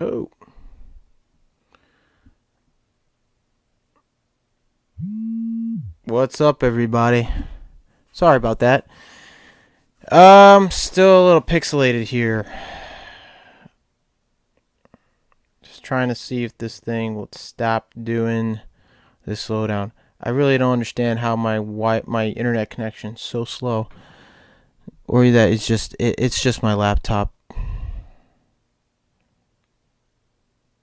Oh. What's up, everybody? Sorry about that. Still a little pixelated here. Just trying to see if this thing will stop doing this slowdown. I really don't understand how my internet connection is so slow, or that it's just my laptop.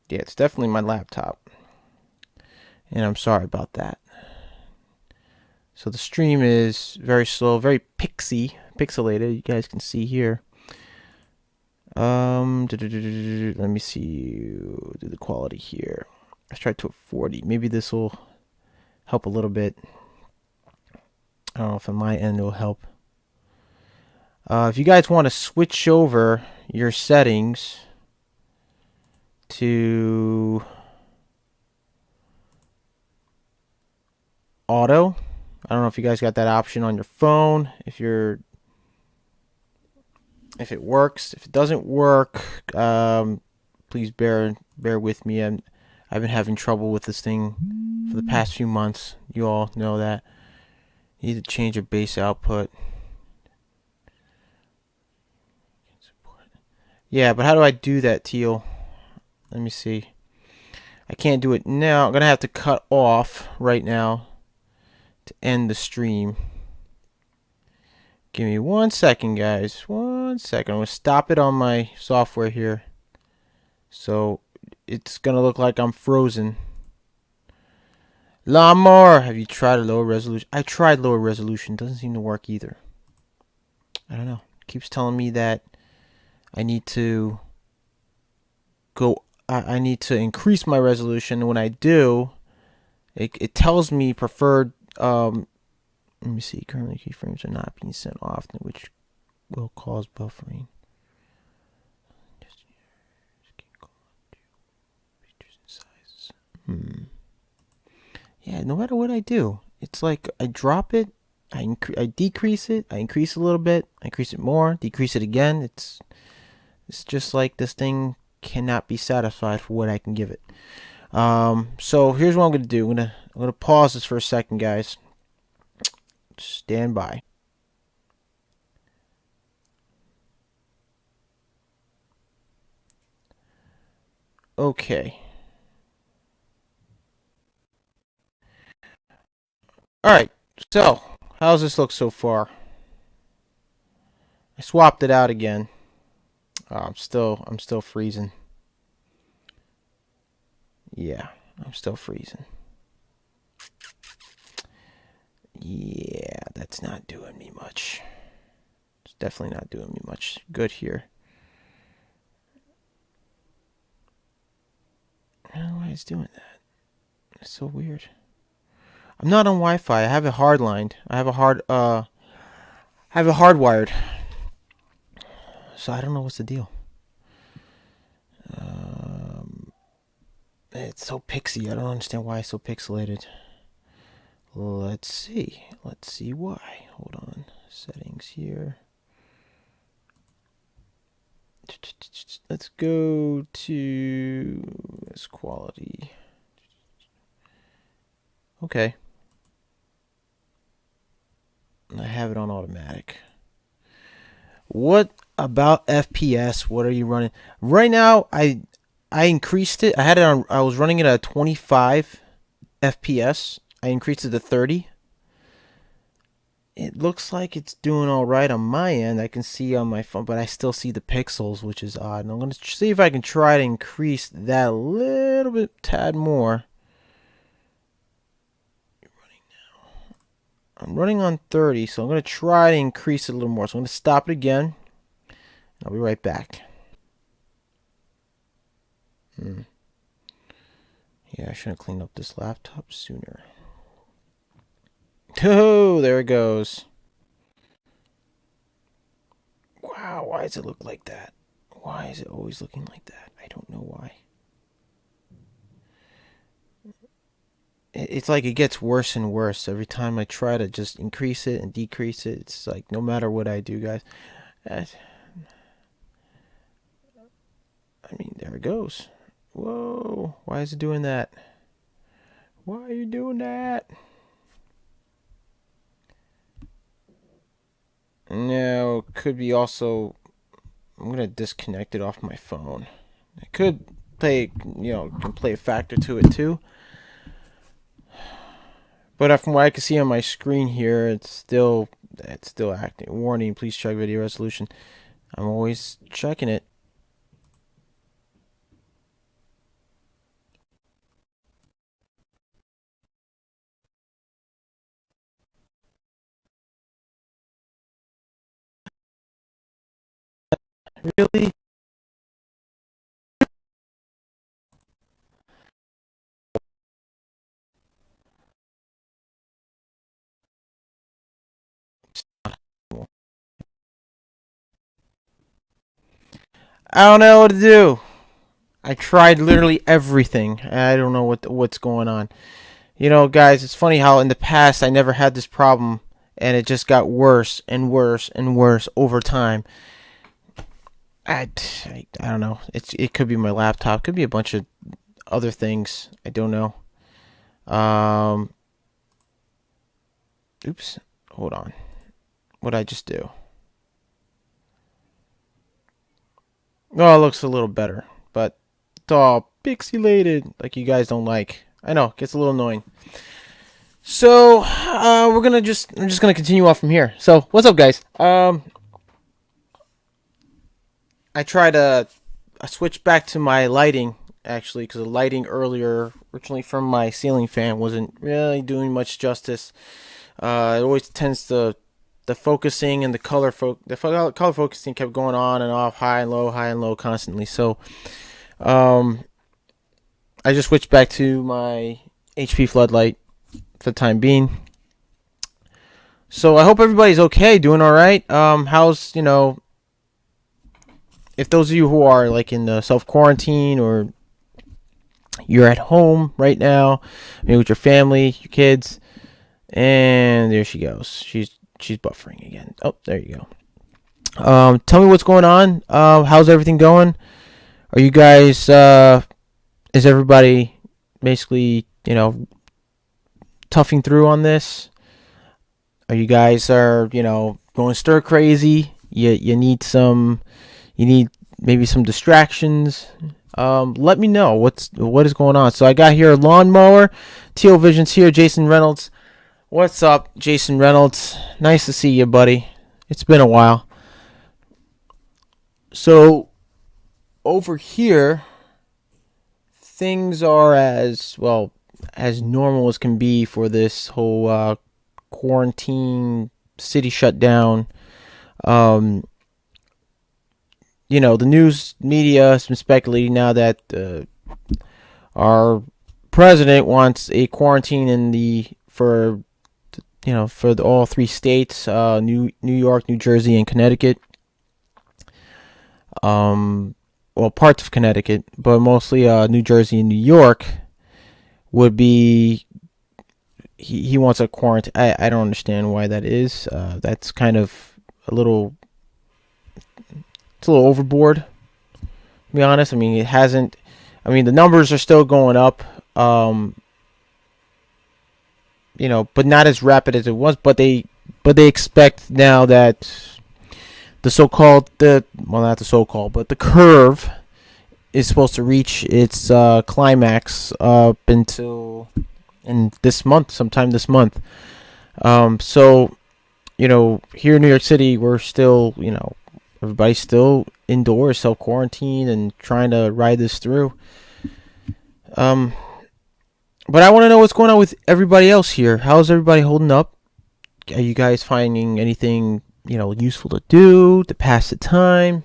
Yeah, it's definitely my laptop, and I'm sorry about that. So the stream is very slow, very pixelated. You guys can see here. Let me see. Do the quality here. Let's try to a 40. Maybe this will help a little bit. I don't know if on my end it will help. If you guys want to switch over your settings to auto, I don't know if you guys got that option on your phone. If it works, if it doesn't work, please bear with me. I've been having trouble with this thing for the past few months. You all know that. You need to change your base output. Yeah, but how do I do that, Teal? Let me see. I can't do it now. I'm going to have to cut off right now to end the stream. Give me 1 second, guys. 1 second. I'm going to stop it on my software here. So it's going to look like I'm frozen. Lawnmower, have you tried a lower resolution? I tried lower resolution. Doesn't seem to work either. I don't know. It keeps telling me that I need to I need to increase my resolution. When I do, it tells me preferred. Let me see. Currently, keyframes are not being sent often, which will cause buffering. Yeah, no matter what I do, it's like I drop it, I decrease it, I increase a little bit, I increase it more, decrease it again. It's just like this thing cannot be satisfied for what I can give it. So here's what I'm gonna do. I'm gonna pause this for a second, guys. Stand by. Okay. All right. So how's this look so far? I swapped it out again. I'm still freezing. Yeah, I'm still freezing. Yeah, that's not doing me much. It's definitely not doing me much good here. I don't know why it's doing that. It's so weird. I'm not on Wi-Fi. I have it hardlined. I have it hardwired. So I don't know what's the deal. It's so pixie. I don't understand why it's so pixelated. Let's see. Let's see why. Hold on. Settings here. Let's go to this quality. Okay. I have it on automatic. What about FPS? What are you running? Right now, I increased it. I had it on. I was running it at 25 FPS. I increased it to 30. It looks like it's doing all right on my end. I can see on my phone, but I still see the pixels, which is odd. And I'm going to see if I can try to increase that a little bit, tad more. I'm running on 30, so I'm going to try to increase it a little more. So I'm going to stop it again. I'll be right back. Yeah, I should have cleaned up this laptop sooner. Oh, there it goes. Wow, why does it look like that? Why is it always looking like that? I don't know why. It's like it gets worse and worse every time I try to just increase it and decrease it. It's like no matter what I do, guys. I mean, there it goes. Whoa, why is it doing that? Why are you doing that? No, could be also. I'm gonna disconnect it off my phone. It could play, can play a factor to it too. But from what I can see on my screen here, it's still acting. Warning: please check video resolution. I'm always checking it. Really? I don't know what to do. I tried literally everything. I don't know what's going on. Guys, it's funny how in the past I never had this problem, and it just got worse and worse and worse over time. I don't know. It could be my laptop. Could be a bunch of other things. I don't know. Um. Oops. Hold on. What did I just do? Oh, it looks a little better, but it's all pixelated, like you guys don't like. I know, it gets a little annoying. So I'm just gonna continue off from here. So what's up, guys? I tried to I switched back to my lighting actually because the lighting earlier, originally from my ceiling fan, wasn't really doing much justice. It always tends to the focusing and the color focusing kept going on and off, high and low constantly. So um, I just switched back to my HP floodlight for the time being. So I hope everybody's okay, doing all right. How's if those of you who are like in the self quarantine or you're at home right now, maybe with your family, your kids, and there she goes. She's buffering again. Oh, there you go. Tell me what's going on. How's everything going? Are you guys? Is everybody basically toughing through on this? Are you guys going stir crazy? You need some. You need maybe some distractions. Let me know what is going on. So I got here Lawnmower, Teal Visions here, Jason Reynolds. What's up, Jason Reynolds? Nice to see you, buddy. It's been a while. So over here, things are as normal as can be for this whole quarantine city shutdown. Um, the news media has been speculating now that our president wants a quarantine for all three states, New York, New Jersey, and Connecticut. Well, parts of Connecticut, but mostly New Jersey and New York would be. He wants a quarantine. I don't understand why that is. That's kind of a little. It's a little overboard, to be honest. I mean, it hasn't. I mean, the numbers are still going up. But not as rapid as it was. But they expect now that not the so-called, but the curve is supposed to reach its climax up until in this month, sometime this month. So here in New York City, we're still, everybody's still indoors, self quarantine, and trying to ride this through. But I want to know what's going on with everybody else here. How's everybody holding up? Are you guys finding anything useful to do to pass the time?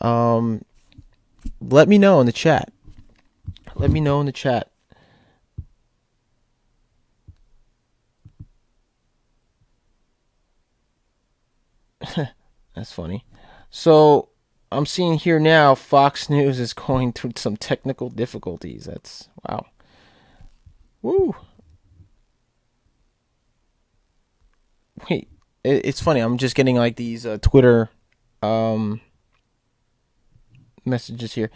Let me know in the chat. Let me know in the chat. That's funny. So I'm seeing here now Fox News is going through some technical difficulties. That's wow. Woo. Wait, it's funny. I'm just getting like these Twitter messages here.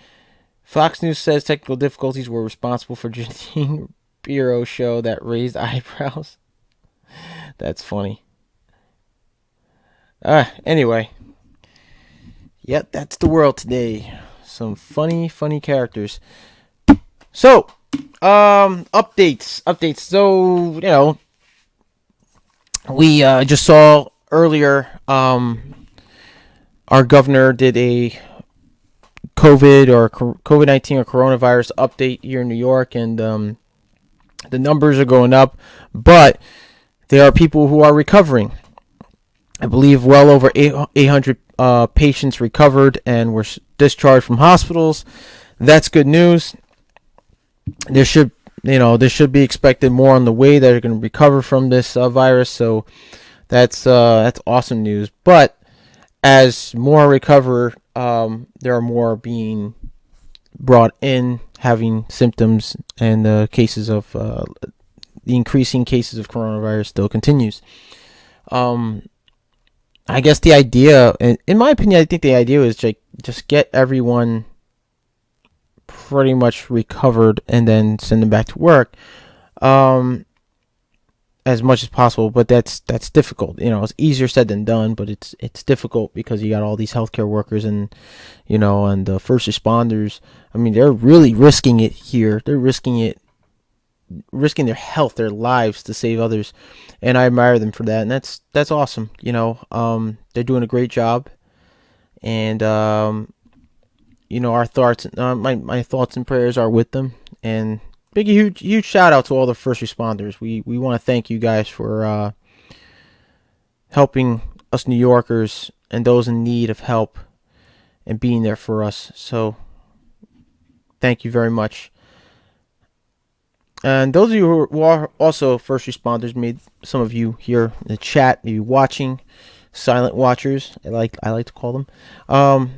Fox News says technical difficulties were responsible for Janine Pirro show that raised eyebrows. That's funny. Anyway. Yep, that's the world today. Some funny characters. So, updates. So, we just saw earlier, our governor did a COVID-19 or coronavirus update here in New York, and the numbers are going up, but there are people who are recovering. I believe well over 800 patients recovered and were discharged from hospitals. That's good news. There should be expected more on the way that are going to recover from this virus. So that's awesome news. But as more recover, there are more being brought in having symptoms, and the cases of the increasing cases of coronavirus still continues. I guess the idea, in my opinion, I think the idea is just get everyone pretty much recovered and then send them back to work, as much as possible. But that's difficult. It's easier said than done, but it's difficult because you got all these healthcare workers and the first responders. I mean, they're really risking it here. They're risking their health, their lives to save others, and I admire them for that. And that's awesome. They're doing a great job, and our thoughts, my thoughts and prayers are with them. And huge shout out to all the first responders. We want to thank you guys for helping us New Yorkers and those in need of help and being there for us. So thank you very much. And those of you who are also first responders, some of you here in the chat, maybe watching, silent watchers, I like to call them.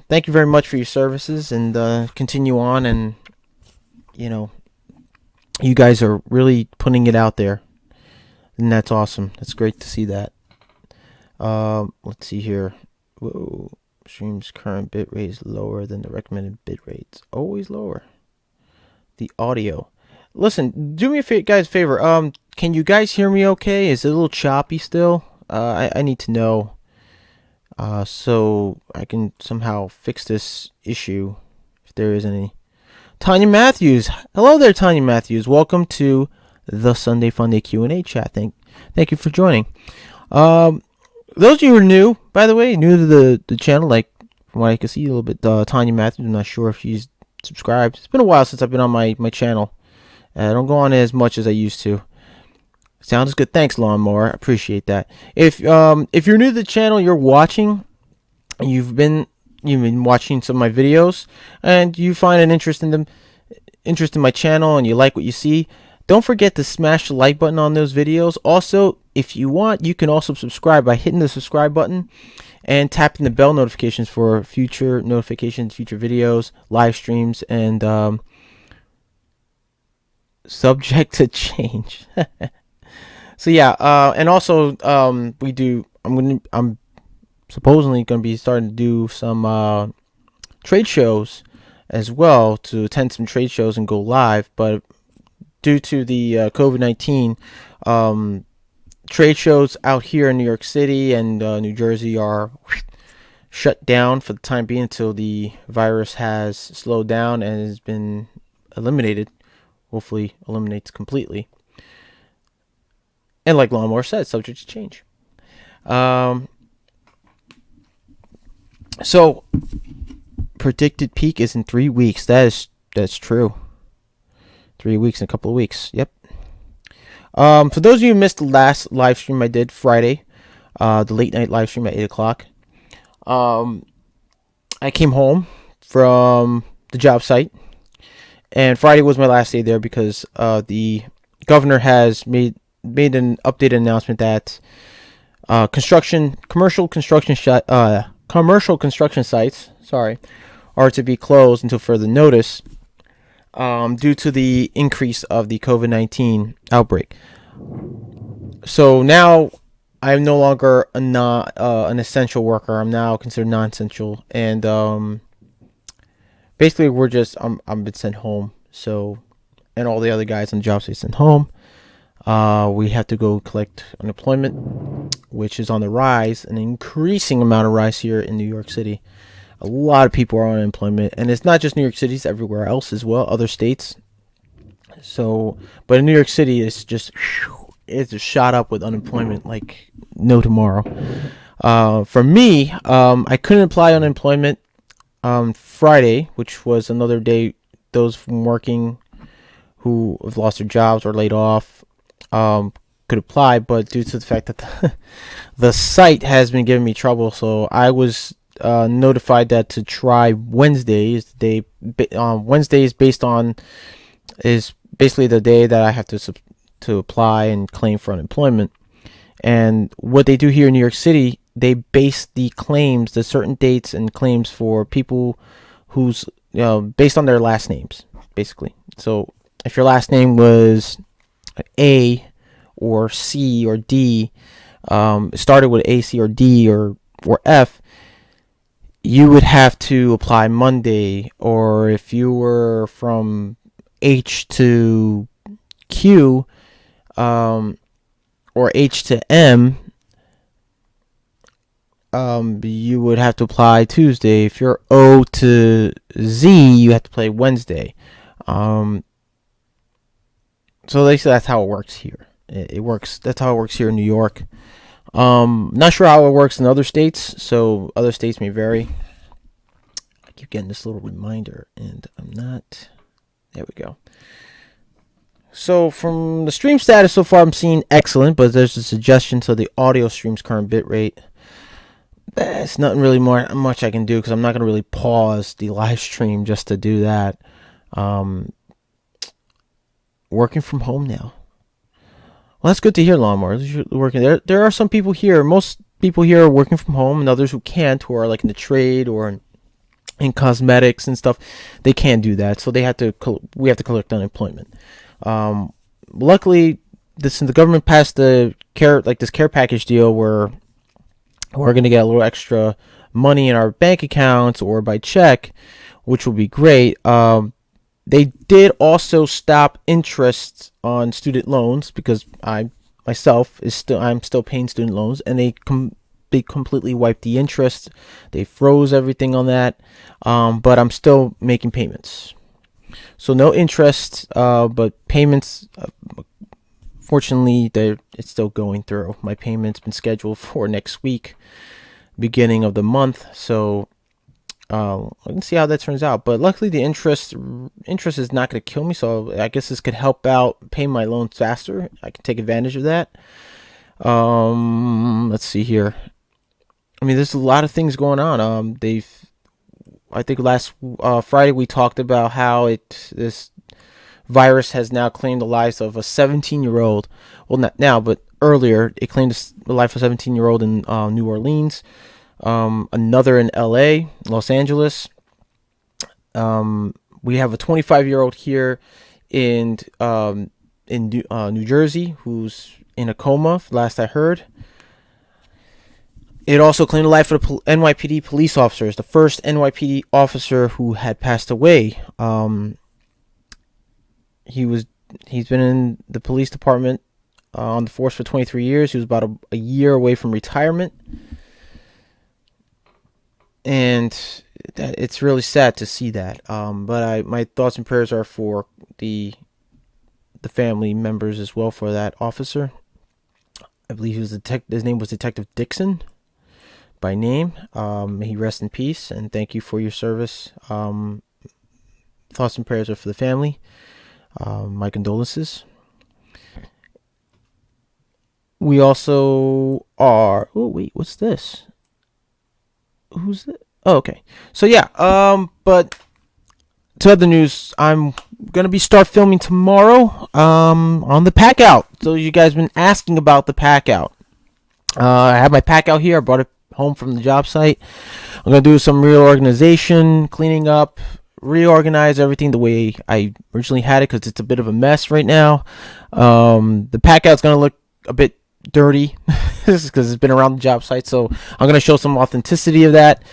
Thank you very much for your services, and continue on. And you guys are really putting it out there, and that's awesome. That's great to see that. Let's see here. Whoa, stream's current bit rate is lower than the recommended bit rates. Always lower. The audio. Listen, do me a favor. Can you guys hear me okay? Is it a little choppy still? I need to know, so I can somehow fix this issue, if there is any. Tanya Matthews. Hello there, Tanya Matthews. Welcome to the Sunday Funday Q&A chat. Thank you for joining. Those of you who are new, by the way, new to the channel, like from what I can see, a little bit, Tanya Matthews. I'm not sure if she's subscribed. It's been a while since I've been on my channel. I don't go on as much as I used to. Sounds good. Thanks, Lawnmower. I appreciate that. If you're new to the channel, you're watching, and you've been watching some of my videos, and you find an interest in my channel, and you like what you see, don't forget to smash the like button on those videos. Also, if you want, you can also subscribe by hitting the subscribe button and tapping the bell notifications for future notifications, future videos, live streams, and subject to change. So yeah, and also I'm supposedly going to be starting to do some trade shows as well, to attend some trade shows and go live. But due to the COVID-19, trade shows out here in New York City and New Jersey are shut down for the time being until the virus has slowed down and has been eliminated. Hopefully eliminates completely. And like Lawnmower said, subject to change. So predicted peak is in 3 weeks. That's true. 3 weeks in a couple of weeks. Yep. For those of you who missed the last live stream I did Friday, the late night live stream at 8 o'clock, I came home from the job site, and Friday was my last day there because the governor has made an updated announcement that commercial construction sites, are to be closed until further notice, due to the increase of the COVID-19 outbreak. So now I'm no longer an essential worker. I'm now considered non-essential, and basically we're just I'm been sent home. So, and all the other guys on the job site sent home. We have to go collect unemployment, which is on the rise, an increasing amount of rise here in New York City. A lot of people are on unemployment, and it's not just New York City; it's everywhere else as well, other states. So, but in New York City, it's just shot up with unemployment like no tomorrow. For me, I couldn't apply unemployment on Friday, which was another day those from working who have lost their jobs or laid off could apply, but due to the fact that the site has been giving me trouble, so I was notified that to try Wednesdays. Wednesdays is basically the day that I have to apply and claim for unemployment. And what they do here in New York City, they base the claims, the certain dates and claims for people who's based on their last names, basically. So if your last name was A or C or D, started with A, C, or D or F, you would have to apply Monday. Or if you were from H to Q, or H to M, you would have to apply Tuesday. If you're O to Z, you have to play Wednesday. So they say that's how it works here. It works. That's how it works here in New York. Not sure how it works in other states. So other states may vary. I keep getting this little reminder, and I'm not. There we go. So from the stream status so far, I'm seeing excellent, but there's a suggestion to the audio stream's current bitrate. There's nothing really much I can do because I'm not going to really pause the live stream just to do that. Working from home now. Well, that's good to hear, Lawnmower. Working there are some people here. Most people here are working from home, and others who can't, who are like in the trade or in cosmetics and stuff. They can't do that, so we have to collect unemployment. Luckily, the government passed this care package deal where we're going to get a little extra money in our bank accounts or by check, which will be great. They did also stop interest on student loans because I'm still paying student loans, and they completely wiped the interest. They froze everything on that, but I'm still making payments. So no interest, but payments. Fortunately, it's still going through. My payment's been scheduled for next week, beginning of the month. So I can see how that turns out. But luckily, the interest is not going to kill me. So I guess this could help out pay my loans faster. I can take advantage of that. Let's see here. I mean, there's a lot of things going on. I think last Friday we talked about how this virus has now claimed the lives of a 17-year-old. Well, not now, but earlier it claimed the life of a 17-year-old in New Orleans. Another in L.A., Los Angeles. We have a 25-year-old here in New Jersey who's in a coma. Last I heard. It also claimed the life of the NYPD police officers, the first NYPD officer who had passed away. He's been in the police department on the force for 23 years. He was about a year away from retirement. And it's really sad to see that. But my thoughts and prayers are for the family members as well for that officer. I believe his name was Detective Dixon by name. May he rest in peace, and thank you for your service. Thoughts and prayers are for the family. My condolences. We also are. Oh wait, what's this? Who's that? Oh, okay. So yeah. But to other news, I'm gonna start filming tomorrow. On the pack out. So you guys been asking about the pack out. I have my pack out here. I brought it home from the job site. I'm gonna do some reorganization, cleaning up, reorganize everything the way I originally had it because it's a bit of a mess right now. The pack out's gonna look a bit dirty because it's been around the job site, so I'm gonna show some authenticity of that.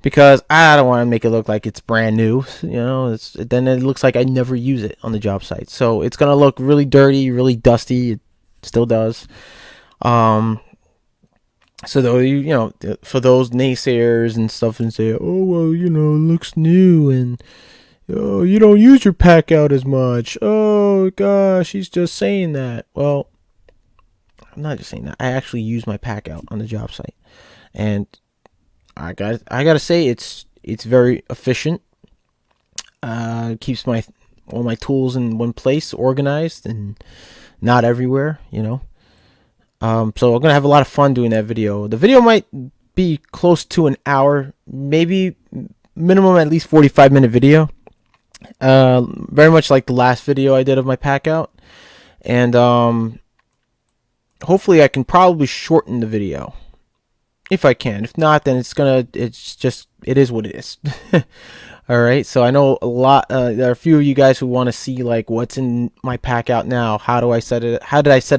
because I don't want to make it look like it's brand new. Then it looks like I never use it on the job site. So it's gonna look really dirty, really dusty. It still does. Um, so though for those naysayers and stuff and say, oh well, it looks new and oh you don't use your pack out as much. Oh gosh, he's just saying that. Well, I'm not just saying that. I actually use my pack out on the job site, and I gotta say it's very efficient. Keeps all my tools in one place, organized and not everywhere. So I'm gonna have a lot of fun doing that video. The video might be close to an hour, maybe minimum at least 45-minute video. Very much like the last video I did of my pack out, and hopefully I can probably shorten the video if I can. If not, then it is what it is. All right. So I know there are a few of you guys who want to see like what's in my pack out now. How did I set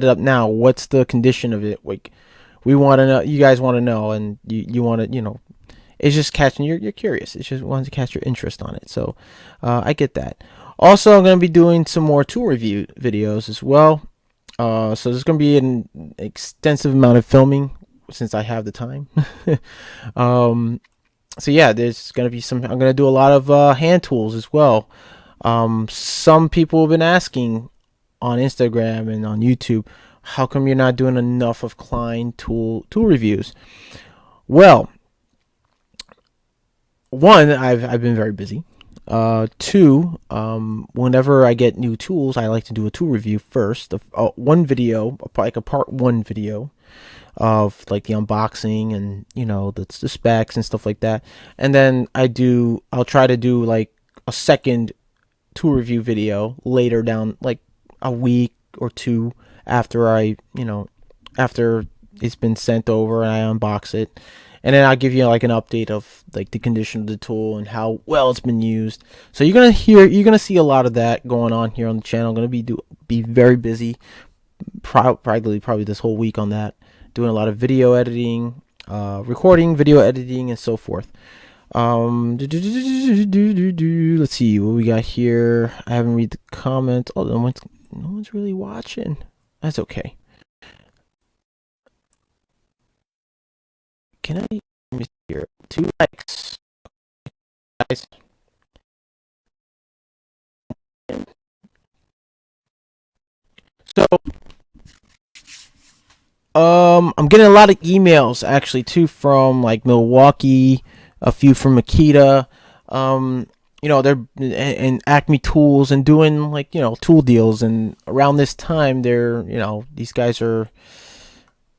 it up now? What's the condition of it? Like, we want to know. You guys want to know, and you want to, it's just catching you're curious. It's just wanting to catch your interest on it. So I get that. Also, I'm going to be doing some more tool review videos as well. So there's going to be an extensive amount of filming since I have the time. So yeah, there's going to be I'm going to do a lot of hand tools as well. Some people have been asking on Instagram and on YouTube, how come you're not doing enough of Klein tool reviews? Well, one, I've been very busy. Two, whenever I get new tools, I like to do a tool review first. One video, like a part one video of like the unboxing and the specs and stuff like that, and then I'll try to do like a second tool review video later down, like a week or two after after it's been sent over and I unbox it, and then I'll give you like an update of like the condition of the tool and how well it's been used. So you're gonna see a lot of that going on here on the channel. I'm gonna be very busy, probably this whole week on that, doing a lot of video editing, recording, video editing, and so forth. Let's see what we got here. I haven't read the comments. Oh, no one's really watching. That's okay. Can I? Let me see here. 2 likes, guys. So, I'm getting a lot of emails actually too from like Milwaukee, a few from Makita, they're and Acme Tools and doing like tool deals, and around this time they're these guys are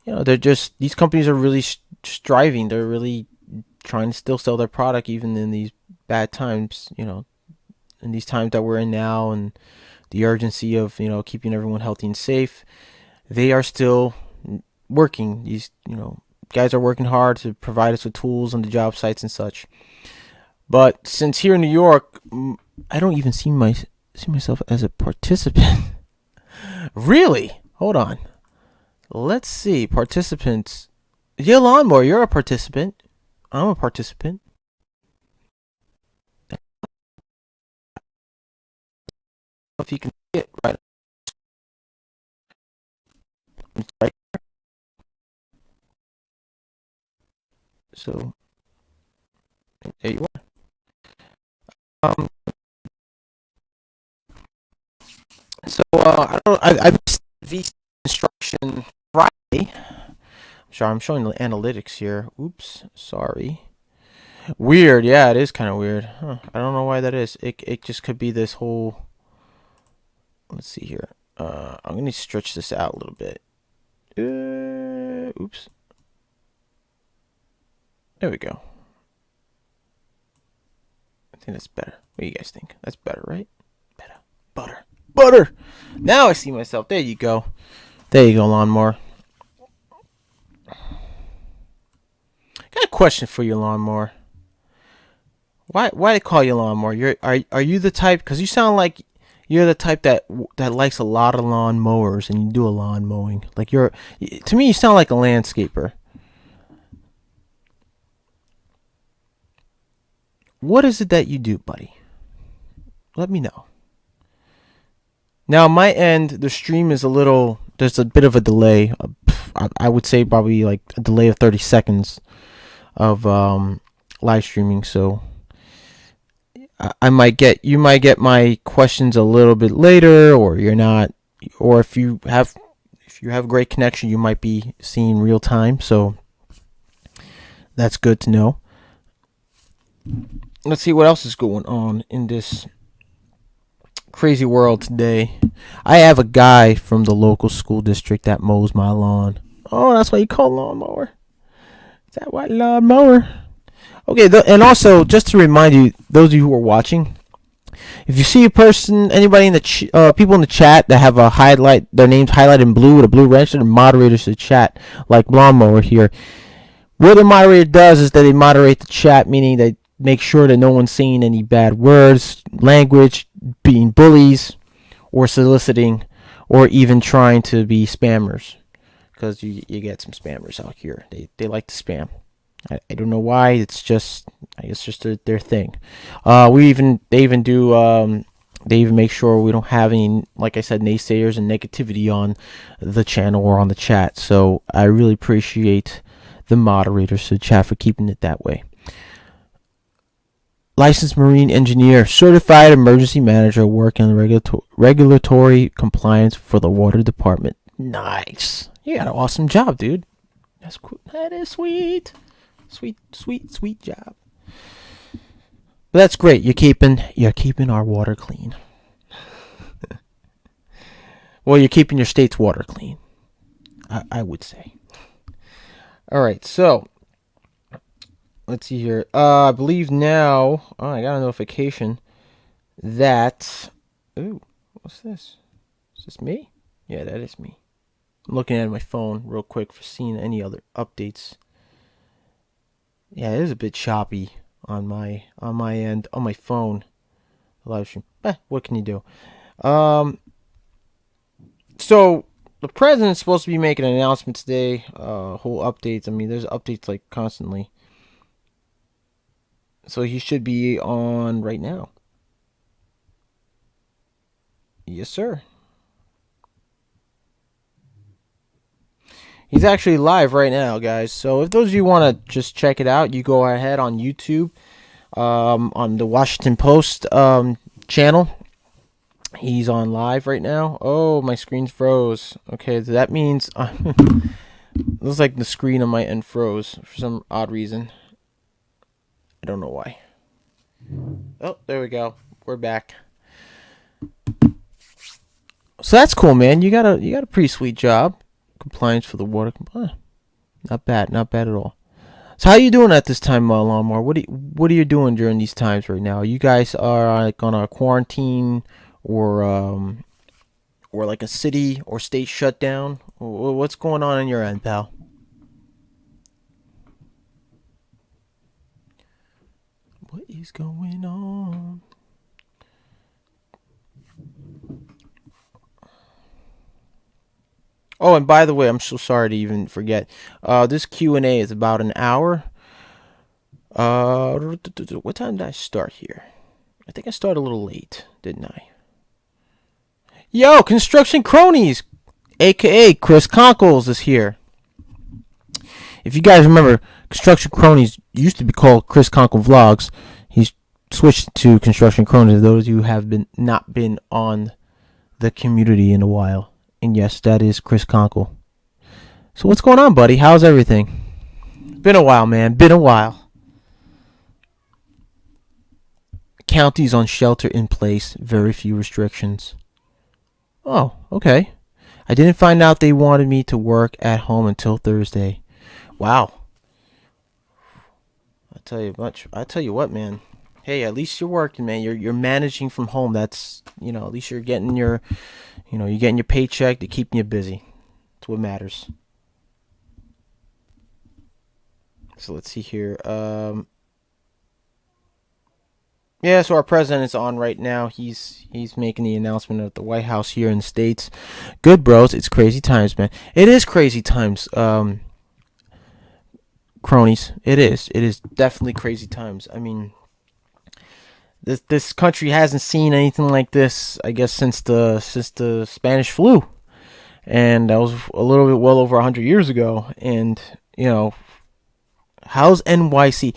these companies are really striving. They're really trying to still sell their product even in these bad times, in these times that we're in now, and the urgency of keeping everyone healthy and safe. They are still working. These guys are working hard to provide us with tools on the job sites and such. But since here in New York, I don't even see myself as a participant. Really? Hold on. Let's see. Participants. Yeah, Lawnmower, you're a participant. I'm a participant. If you can see it right. Right. So there you are. I missed VC instruction Friday. Sorry, I'm showing the analytics here. Oops, sorry. Weird, yeah, it is kind of weird. Huh. I don't know why that is. It just could be this whole. Let's see here. I'm gonna stretch this out a little bit. Oops. There we go. I think that's better. What do you guys think? That's better, right? Better. Butter. Now I see myself. There you go. There you go, Lawnmower. Got a question for you, Lawnmower. Why they call you Lawnmower? Are you the type? Because you sound like you're the type that likes a lot of lawn mowers and you do a lawn mowing. Like to me, you sound like a landscaper. what is it that you do, buddy? Let me know. Now, on my end, the stream is there's a bit of a delay. I would say probably like a delay of 30 seconds of live streaming. So you might get my questions a little bit later, or you're not, or if you have great connection, you might be seeing real time. So that's good to know. Let's see what else is going on in this crazy world today. I have a guy from the local school district that mows my lawn. Oh, that's why you call Lawnmower. Is that why Lawnmower? Okay, and also, just to remind you, those of you who are watching, if you see a person, anybody in the people in the chat that have their names highlighted in blue with a blue wrench, they're moderators to the chat, like Lawnmower here. What the moderator does is that they moderate the chat, meaning they make sure that no one's saying any bad words, language, being bullies, or soliciting, or even trying to be spammers. Because you get some spammers out here. They like to spam. I don't know why. It's just, I guess, just their thing. They even make sure we don't have any, like I said, naysayers and negativity on the channel or on the chat. So I really appreciate the moderators to the chat for keeping it that way. Licensed marine engineer, certified emergency manager, working on regulatory compliance for the water department. Nice. You got an awesome job, dude. That's cool. That is sweet. Sweet job. But that's great. You're keeping our water clean. Well, you're keeping your state's water clean, I would say. All right, so let's see here. I believe now, I got a notification that, ooh, what's this? Is this me? Yeah, that is me. I'm looking at my phone real quick for seeing any other updates. Yeah, it is a bit choppy on my end, on my phone. Live stream. What can you do? So the president's supposed to be making an announcement today. Whole updates. I mean, there's updates like constantly. So he should be on right now. Yes, sir. He's actually live right now, guys. So if those of you want to just check it out, you go ahead on YouTube, on the Washington Post channel. He's on live right now. Oh, my screen's froze. Okay, so that means looks like the screen on my end froze for some odd reason. I don't know why. Oh, there we go. We're back. So that's cool, man. You got a pretty sweet job. Compliance for the water compliance. Not bad at all. So how are you doing at this time, Lawnmower? What are you doing during these times right now? You guys are like on a quarantine or like a city or state shutdown? What's going on your end, pal? What is going on? Oh, and by the way, I'm so sorry to even forget. This Q&A is about an hour. What time did I start here? I think I started a little late, didn't I? Yo, Construction Cronies, a.k.a. Chris Conkel is here. If you guys remember, Construction Cronies used to be called Chris Conkel Vlogs. He's switched to Construction Cronies. Those of you who have not been on the community in a while. And yes, that is Chris Conkel. So what's going on, buddy? How's everything? Been a while, man. Been a while. Counties on shelter in place. Very few restrictions. Oh, okay. I didn't find out they wanted me to work at home until Thursday. Wow. I tell you what, man. Hey, at least you're working, man. You're managing from home. That's, at least you're getting your paycheck to keep you busy. That's what matters. So let's see here. Yeah, so our president is on right now. He's making the announcement at the White House here in the States. Good, bros. It's crazy times, man. It is crazy times, cronies. It is definitely crazy times. I mean, this country hasn't seen anything like this, I guess, since the Spanish flu, and that was a little bit well over 100 years ago. And how's NYC?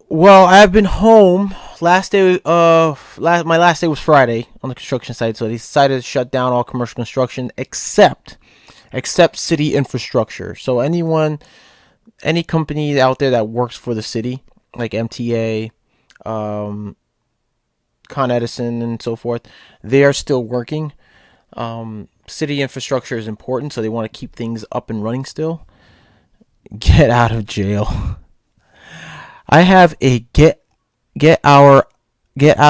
Well, I've been home. My last day was Friday on the construction site, so they decided to shut down all commercial construction except city infrastructure. So any company out there that works for the city, like MTA, Con Edison, and so forth, they are still working. City infrastructure is important, so they want to keep things up and running still. Get out of jail. I have a get out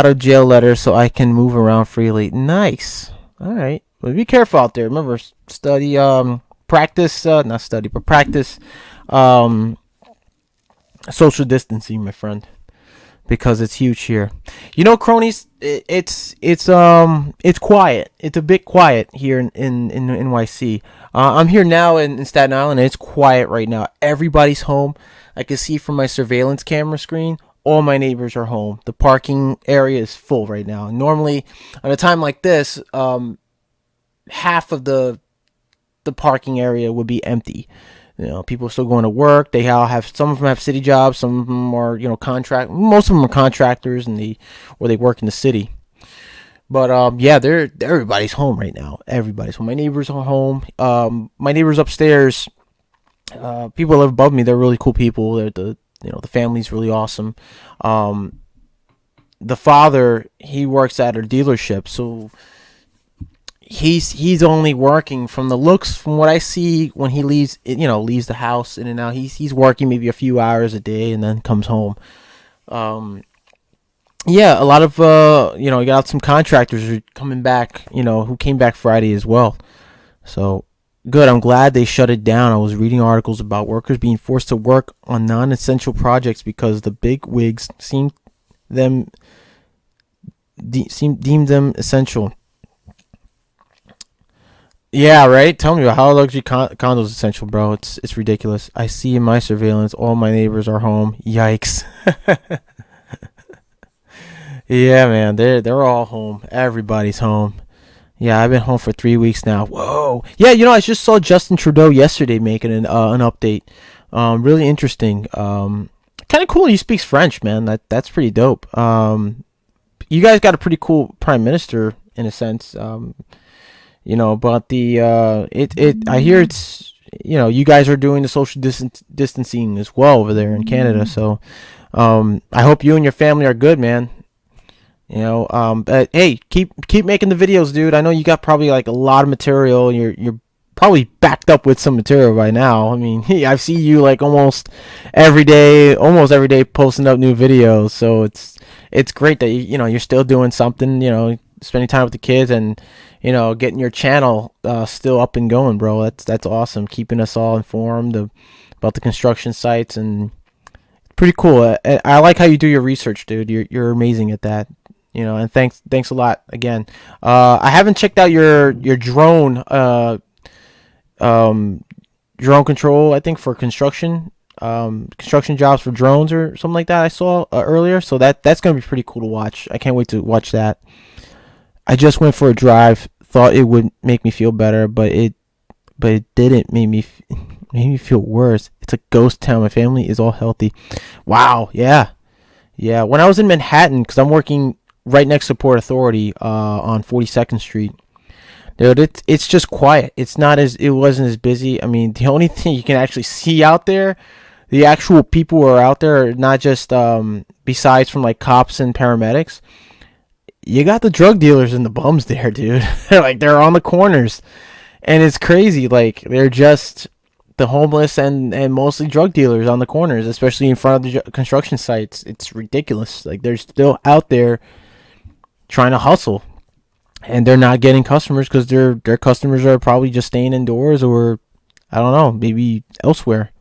of jail letter so I can move around freely. Nice. All right. But be careful out there. Remember, practice social distancing, my friend, because it's huge here. Cronies, it's quiet. It's a bit quiet here in NYC. I'm here now in Staten Island, and it's quiet right now. Everybody's home. I can see from my surveillance camera screen, all my neighbors are home. The parking area is full right now. Normally, at a time like this, half of the parking area would be empty. People are still going to work. They all have, some of them have city jobs. Some of them are, most of them are contractors, and they work in the city. But everybody's home right now. Everybody's home. My neighbors are home. My neighbors upstairs, people that live above me, they're really cool people. The family's really awesome. The father, he works at a dealership, so he's only working, from the looks, from what I see, when he leaves the house in and out, he's working maybe a few hours a day and then comes home. A lot of you got some contractors who are coming back, who came back Friday as well. So good. I'm glad they shut it down. I was reading articles about workers being forced to work on non-essential projects because the big wigs deemed them essential. Yeah, right. Tell me about how luxury condos essential, bro. It's ridiculous. I see in my surveillance, all my neighbors are home. Yikes. Yeah, man. They're all home. Everybody's home. Yeah, I've been home for 3 weeks now. Whoa. Yeah, I just saw Justin Trudeau yesterday making an update. Really interesting. Kind of cool. He speaks French, man. That's pretty dope. You guys got a pretty cool prime minister in a sense. But I hear it's, you guys are doing the social distancing as well over there in Canada. So, I hope you and your family are good, man. But hey, keep making the videos, dude. I know you got probably like a lot of material. You're probably backed up with some material right now. I mean, I see you like almost every day posting up new videos. So it's great that you're still doing something. Spending time with the kids and getting your channel still up and going, bro. That's awesome. Keeping us all informed about the construction sites, and it's pretty cool. I like how you do your research, dude. You're amazing at that. And thanks a lot again. I haven't checked out your drone drone control, I think, for construction jobs for drones or something like that. I saw earlier, so that's gonna be pretty cool to watch. I can't wait to watch that. I just went for a drive. Thought it would make me feel better, but it didn't. Made me feel worse. It's a ghost town. My family is all healthy. Wow. Yeah. When I was in Manhattan, because I'm working right next to Port Authority on 42nd Street. Dude, it's just quiet. It wasn't as busy. I mean, the only thing you can actually see out there, the actual people who are out there, are not just besides from like cops and paramedics. You got the drug dealers and the bums there, dude. They're on the corners, and it's crazy. Like, they're just the homeless and mostly drug dealers on the corners, especially in front of the construction sites. It's ridiculous. Like, they're still out there trying to hustle, and they're not getting customers because their customers are probably just staying indoors, or I don't know, maybe elsewhere.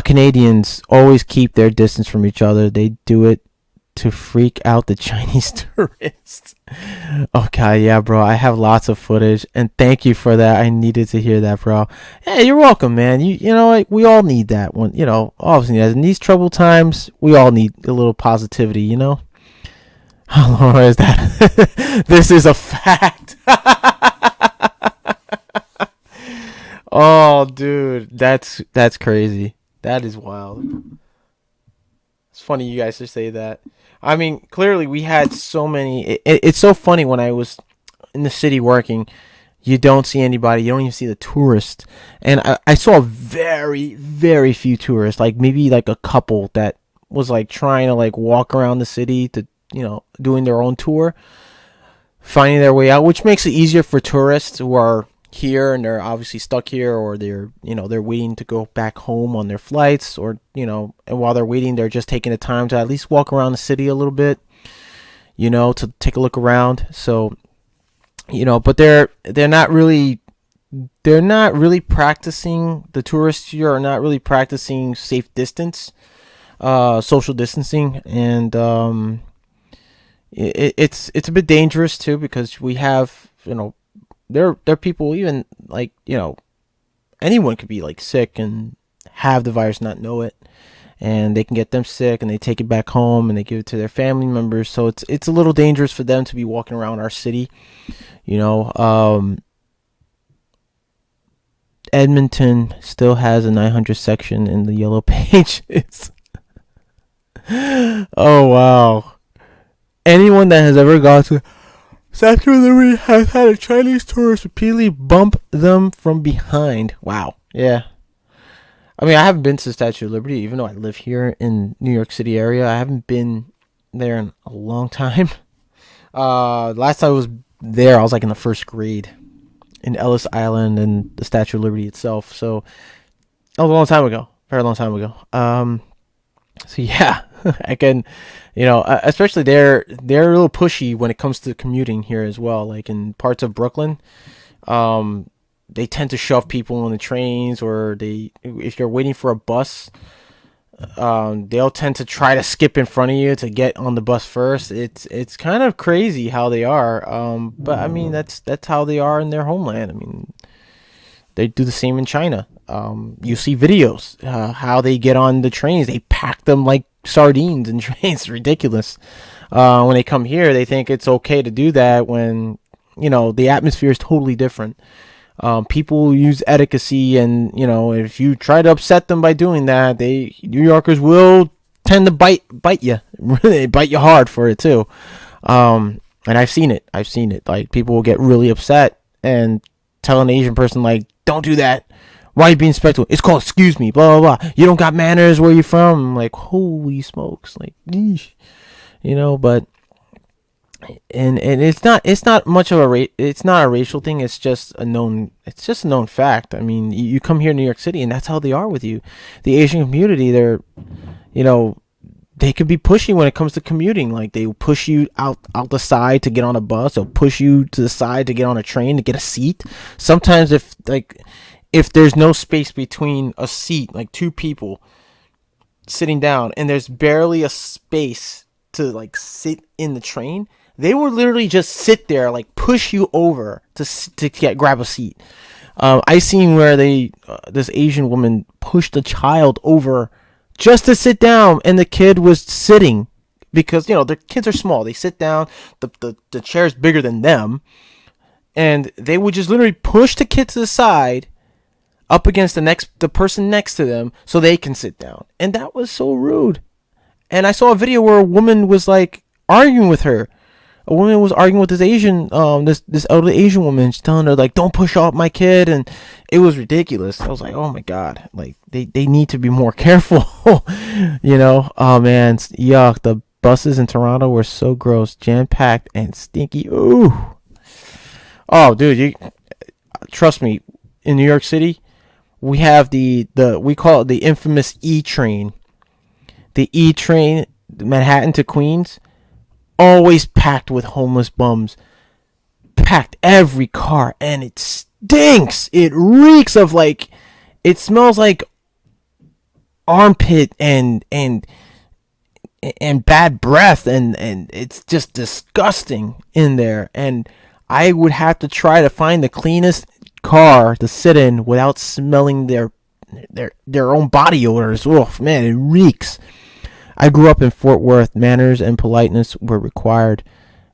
Canadians always keep their distance from each other. They do it to freak out the Chinese tourists. Okay, yeah, bro. I have lots of footage, and thank you for that. I needed to hear that, bro. Hey, you're welcome, man. You know, like, we all need that one. You know, obviously, in these troubled times, we all need a little positivity. You know. How long is that? This is a fact. Oh, dude, that's crazy. That is wild. It's funny you guys should say that. I mean, clearly we had so many. It's so funny when I was in the city working. You don't see anybody. You don't even see the tourists. And I saw very, very few tourists. Like maybe like a couple that was like trying to like walk around the city to, doing their own tour, finding their way out, which makes it easier for tourists who are here and they're obviously stuck here, or they're waiting to go back home on their flights, or and while they're waiting, they're just taking the time to at least walk around the city a little bit, to take a look around. So but they're not really practicing, the tourists here are not really practicing safe distance, social distancing, and it's a bit dangerous too, because we have there are people, even like anyone could be like sick and have the virus, not know it, and they can get them sick and they take it back home and they give it to their family members. So it's a little dangerous for them to be walking around our city. Edmonton still has a 900 section in the yellow pages. Oh wow. Anyone that has ever gone to Statue of Liberty has had a Chinese tourist repeatedly bump them from behind. Wow. Yeah. I mean, I haven't been to the Statue of Liberty, even though I live here in New York City area. I haven't been there in a long time. Last time I was there, I was like in the first grade in Ellis Island and the Statue of Liberty itself. So that was a long time ago, very long time ago. So yeah, I can, especially they're a little pushy when it comes to commuting here as well. Like in parts of Brooklyn, they tend to shove people on the trains, or if you're waiting for a bus, they'll tend to try to skip in front of you to get on the bus first. It's kind of crazy how they are. But I mean, that's how they are in their homeland. I mean, they do the same in China. You see videos, how they get on the trains. They pack them like sardines in trains. It's ridiculous. When they come here, they think it's okay to do that when, the atmosphere is totally different. People use etiquette, and, if you try to upset them by doing that, New Yorkers will tend to bite you. Really bite you hard for it too. And I've seen it. Like, people will get really upset and tell an Asian person, like, don't do that. Why are you being respectful? It's called excuse me, blah, blah, blah. You don't got manners, where you from? I'm like, holy smokes. Like, eesh. But, and it's not much of it's not a racial thing. It's just a known fact. I mean, you come here in New York City and that's how they are with you. The Asian community, they're, they could be pushy when it comes to commuting. Like, they will push you out the side to get on a bus. They'll push you to the side to get on a train to get a seat. Sometimes if there's no space between a seat, like two people sitting down, and there's barely a space to like sit in the train, they will literally just sit there, like push you over to grab a seat. I seen where this Asian woman pushed a child over just to sit down, and the kid was sitting because the kids are small. They sit down, the chair's bigger than them, and they would just literally push the kid to the side, up against the person next to them, so they can sit down. And that was so rude. And I saw a video where a woman was like arguing with her. A woman was arguing with this Asian, this elderly Asian woman. She's telling her, like, don't push off my kid, and it was ridiculous. I was like, oh my god, like they need to be more careful. Oh man, yuck. The buses in Toronto were so gross, jam packed and stinky. Ooh. Oh, dude, trust me. In New York City, we have we call it the infamous E train. The E train, Manhattan to Queens, always packed with homeless bums. Packed every car, and it stinks. It reeks of it smells like armpit and and bad breath, and it's just disgusting in there. And I would have to try to find the cleanest car to sit in without smelling their own body odors. Oh man, it reeks. I grew up in Fort Worth. Manners and politeness were required.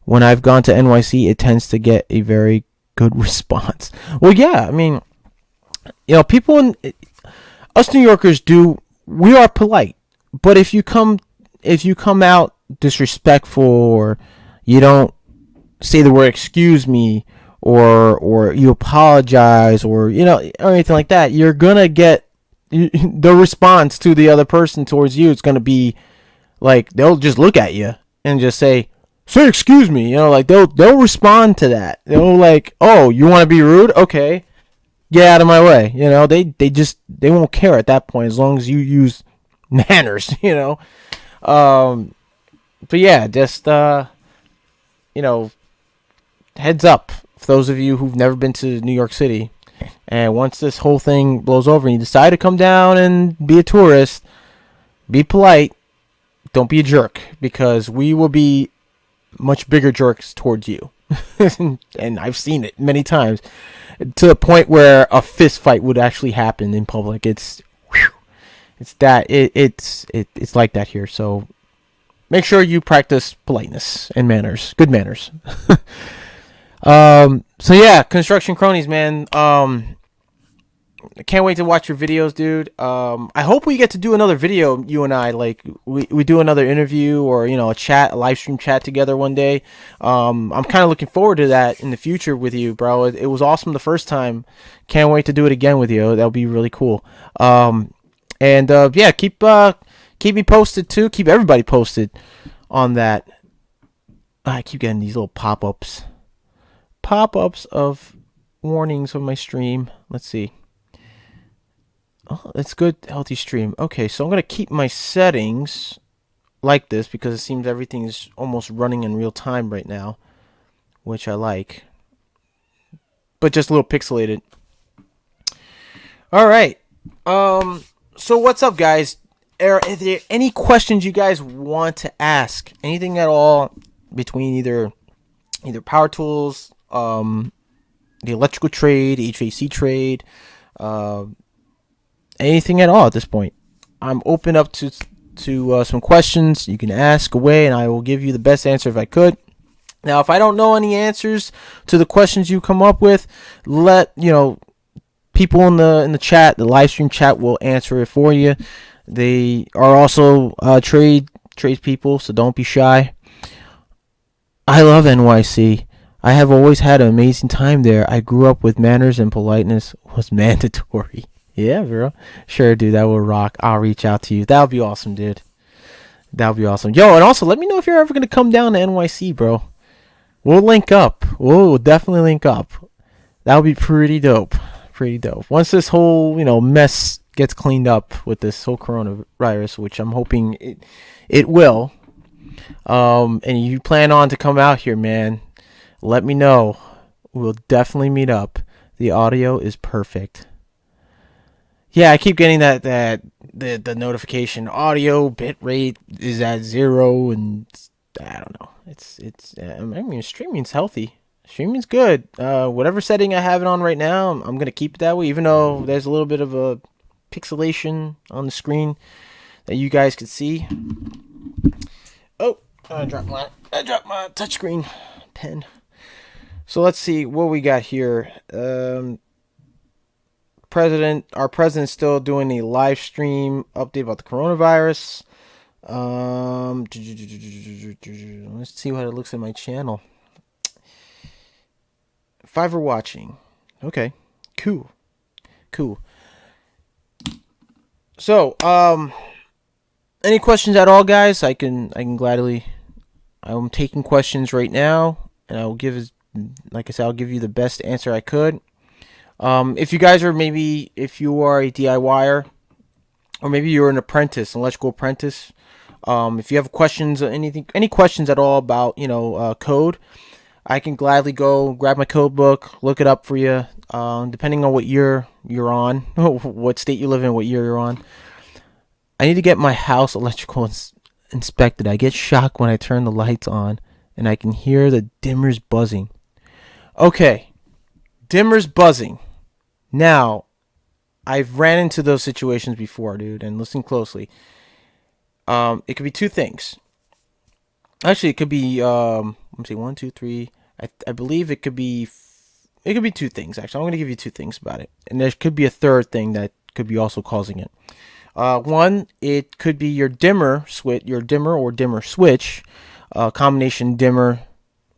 When I've gone to NYC, it tends to get a very good response. Well, yeah, I mean, people in us New Yorkers we are polite, but if you come out disrespectful, or you don't say the word excuse me, or you apologize, or or anything like that, you're gonna get the response to the other person towards you. It's gonna be like they'll just look at you and just say excuse me. Like they'll respond to that. They'll like, oh, you want to be rude? Okay, get out of my way. They won't care at that point as long as you use manners. But yeah, just heads up for those of you who've never been to New York City, and once this whole thing blows over and you decide to come down and be a tourist, be polite. Don't be a jerk, because we will be much bigger jerks towards you. And I've seen it many times, to the point where a fist fight would actually happen in public. It's like that here. So make sure you practice politeness and manners, good manners. So yeah, construction cronies, man. I can't wait to watch your videos, dude. I hope we get to do another video, you and I. Like we do another interview, or a live stream chat together one day. I'm kind of looking forward to that in the future with you, bro. It was awesome the first time. Can't wait to do it again with you. That'll be really cool. Yeah, keep me posted too. Keep everybody posted on that. I keep getting these little pop-ups of warnings of my stream. Let's see. Oh, it's good, healthy stream. Okay, so I'm going to keep my settings like this, because it seems everything is almost running in real time right now, which I like. But just a little pixelated. All right. So what's up, guys? Are there any questions you guys want to ask? Anything at all between either power tools, the electrical trade, the HVAC trade, anything at all at this point? I'm open up to some questions. You can ask away, and I will give you the best answer if I could. Now, if I don't know any answers to the questions you come up with, let people in the chat, the live stream chat, will answer it for you. They are also tradespeople, so don't be shy. I love NYC. I have always had an amazing time there. I grew up with manners, and politeness was mandatory. Yeah, bro. Sure, dude. That will rock. I'll reach out to you. That would be awesome, dude. That would be awesome. Yo, and also let me know if you're ever going to come down to NYC, bro. We'll link up. We'll definitely link up. That would be pretty dope. Pretty dope. Once this whole, mess gets cleaned up with this whole coronavirus, which I'm hoping it will. And you plan on to come out here, man, let me know. We'll definitely meet up. The audio is perfect. Yeah, I keep getting the notification. Audio bit rate is at 0, and I don't know. Streaming's healthy. Streaming's good. Whatever setting I have it on right now, I'm gonna keep it that way, even though there's a little bit of a pixelation on the screen that you guys can see. Oh, I dropped my touchscreen pen. So let's see what we got here. Our president's still doing a live stream update about the coronavirus. Let's see what it looks at my channel. 5 are watching. Okay, cool. So, any questions at all, guys? I can gladly. I'm taking questions right now, and I will I'll give you the best answer I could. If you guys if you are a DIYer, or maybe you're an apprentice, an electrical apprentice, if you have questions or any questions at all about, code, I can gladly go grab my code book, look it up for you, depending on what year you're on, what state you live in, what year you're on. I need to get my house electrical inspect it, I get shocked when I turn the lights on and I can hear the dimmers buzzing. Okay, dimmers buzzing. Now, I've ran into those situations before, dude, and listen closely. It could be two things. Actually, it could be let me see, 1, 2, 3. I believe it could be two things. Actually, I'm going to give you two things about it, and there could be a third thing that could be also causing it. One, it could be your dimmer switch, your dimmer or dimmer switch, combination dimmer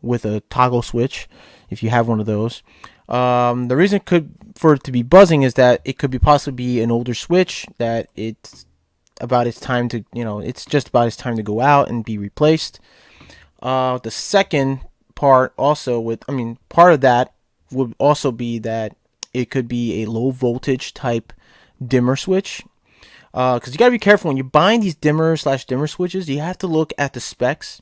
with a toggle switch, if you have one of those. The reason for it to be buzzing is that it could be possibly be an older switch that it's about its time to, it's just about its time to go out and be replaced. The second part also part of that would also be that it could be a low voltage type dimmer switch. Because you got to be careful when you're buying these dimmer/dimmer switches. You have to look at the specs.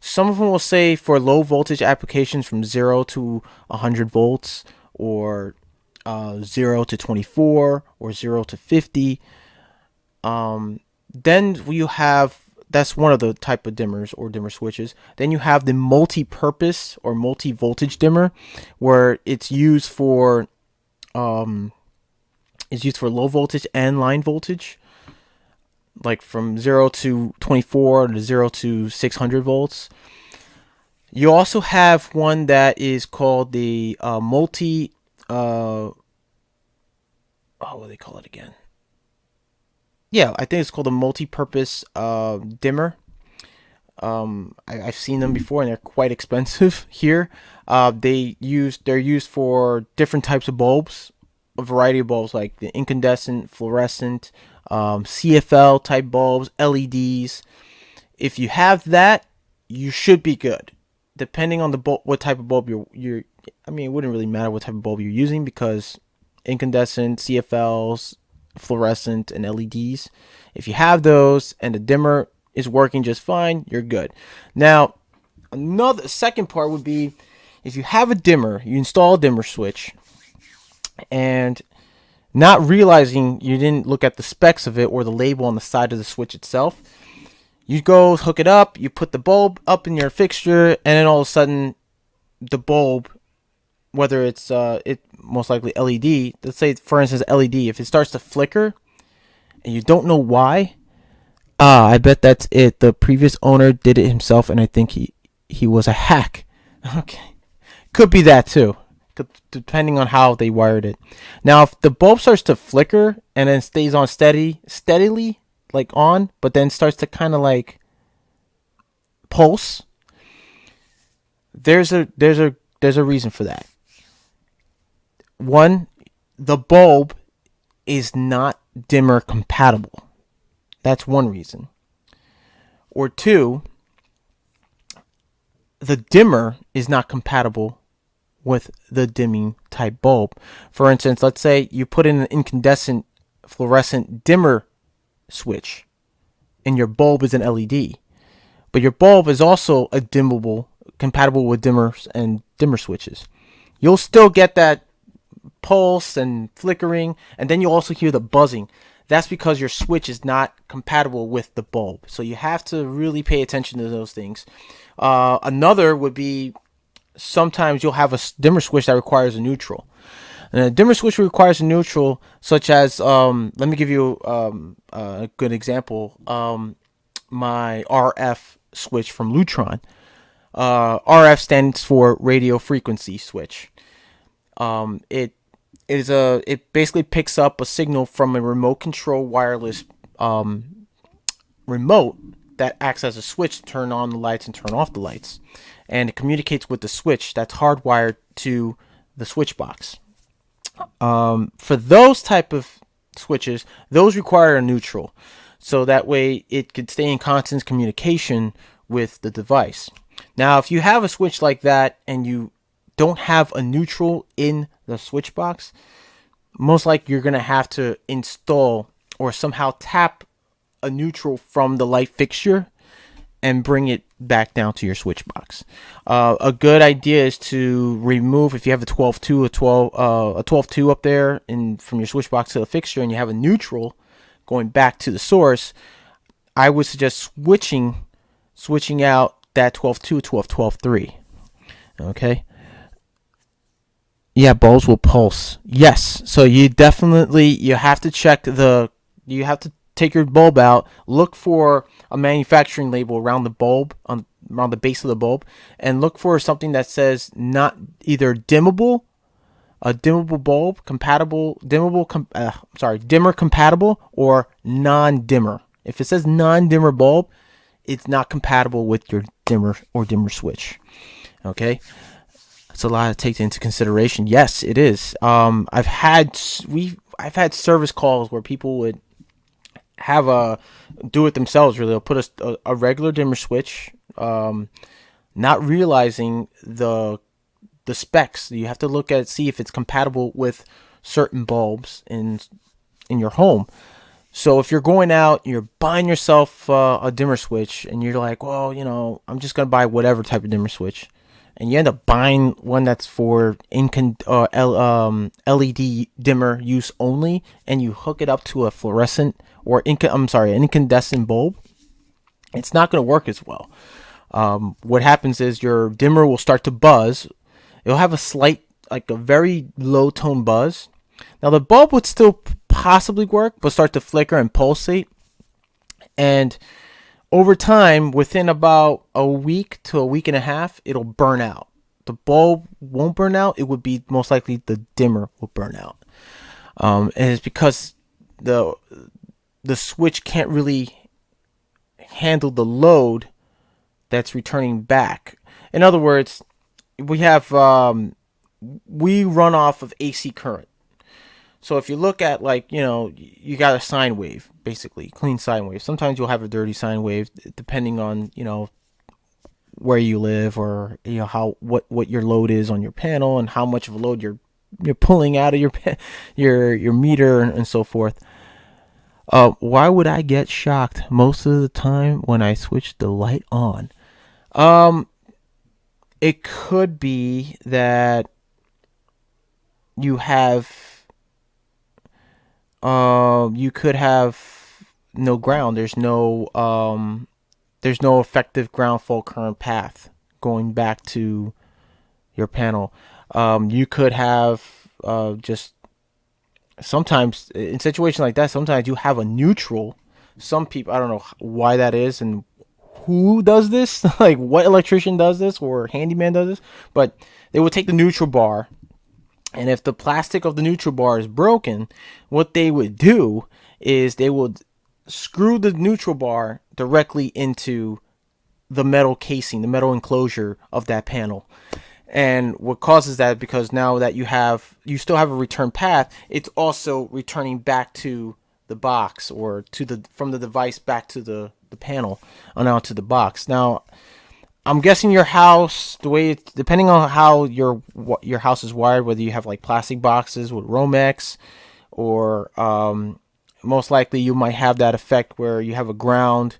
Some of them will say for low voltage applications from 0 to 100 volts, or 0 to 24, or 0 to 50. Then you have, that's one of the type of dimmers or dimmer switches. Then you have the multi-purpose or multi-voltage dimmer, where it's used for low voltage and line voltage, like from 0 to 24 to 0 to 600 volts. You also have one that is called the what do they call it again? Yeah, I think it's called a multi-purpose dimmer. I've seen them before, and they're quite expensive here. They're used for different types of bulbs, a variety of bulbs, like the incandescent, fluorescent, CFL type bulbs, LEDs. If you have that, you should be good. Depending on the what type of bulb it wouldn't really matter what type of bulb you're using, because incandescent, CFLs, fluorescent, and LEDs, if you have those and the dimmer is working just fine, you're good. Now, another second part would be, if you have a dimmer, you install a dimmer switch, and not realizing you didn't look at the specs of it or the label on the side of the switch itself, you go hook it up, you put the bulb up in your fixture, and then all of a sudden the bulb, whether it's it most likely LED, let's say for instance LED, if it starts to flicker and you don't know why, I bet that's it. The previous owner did it himself, and I think he was a hack. Okay, could be that too, depending on how they wired it. Now, if the bulb starts to flicker and then stays on steadily, like on, but then starts to kind of like pulse, there's a reason for that. One, the bulb is not dimmer compatible. That's one reason. Or two, the dimmer is not compatible with the dimming type bulb. For instance, let's say you put in an incandescent fluorescent dimmer switch and your bulb is an LED, but your bulb is also a dimmable, compatible with dimmers and dimmer switches. You'll still get that pulse and flickering, and then you'll also hear the buzzing. That's because your switch is not compatible with the bulb. So you have to really pay attention to those things. Another would be, sometimes you'll have a dimmer switch that requires a neutral. And a dimmer switch requires a neutral, such as, let me give you a good example. My RF switch from Lutron. RF stands for radio frequency switch. It basically picks up a signal from a remote control wireless remote that acts as a switch to turn on the lights and turn off the lights, and it communicates with the switch that's hardwired to the switch box. For those type of switches, those require a neutral, so that way it could stay in constant communication with the device. Now, if you have a switch like that and you don't have a neutral in the switch box, most likely you're going to have to install or somehow tap a neutral from the light fixture and bring it back down to your switch box. A good idea is to remove, if you have a 12.2, a 12.2 up there from your switch box to the fixture, and you have a neutral going back to the source, I would suggest switching out that 12.2 to a 12.3. Okay. Yeah, bulbs will pulse. Yes. So you have to you have to take your bulb out, look for a manufacturing label around the bulb, around the base of the bulb, and look for something that says not either dimmable, a dimmable bulb, dimmer compatible, or non-dimmer. If it says non-dimmer bulb, it's not compatible with your dimmer or dimmer switch. Okay. It's a lot to take into consideration. Yes, it is. I've had service calls where people would have a do it themselves. Really, they'll put a regular dimmer switch, not realizing the specs. You have to look at see if it's compatible with certain bulbs in your home. So if you're going out, you're buying yourself a dimmer switch, and you're like, well, I'm just gonna buy whatever type of dimmer switch, and you end up buying one that's for LED dimmer use only, and you hook it up to a fluorescent or an incandescent bulb, it's not going to work as well. What happens is your dimmer will start to buzz. It'll have a very low tone buzz. Now the bulb would still possibly work, but start to flicker and pulsate. And over time, within about a week to a week and a half, it'll burn out. The bulb won't burn out. It would be most likely the dimmer will burn out. And it's because the switch can't really handle the load that's returning back. In other words, we run off of AC current. So if you look at you got a sine wave, basically clean sine wave. Sometimes you'll have a dirty sine wave depending on where you live, or what your load is on your panel and how much of a load you're pulling out of your meter and so forth. Why would I get shocked most of the time when I switch the light on? It could be that you could have no ground. There's no effective ground fault current path going back to your panel. You could have just sometimes in situations like that. Sometimes you have a neutral. Some people, I don't know why that is and who does this, like what electrician does this or handyman does this, but they will take the neutral bar. And if the plastic of the neutral bar is broken, what they would do is they would screw the neutral bar directly into the metal casing, the metal enclosure of that panel. And what causes that, because now that you still have a return path, it's also returning back to the box or from the device back to the panel and out to the box. Now, I'm guessing your house, depending on how your house is wired, whether you have like plastic boxes with Romex, or most likely you might have that effect where you have a ground,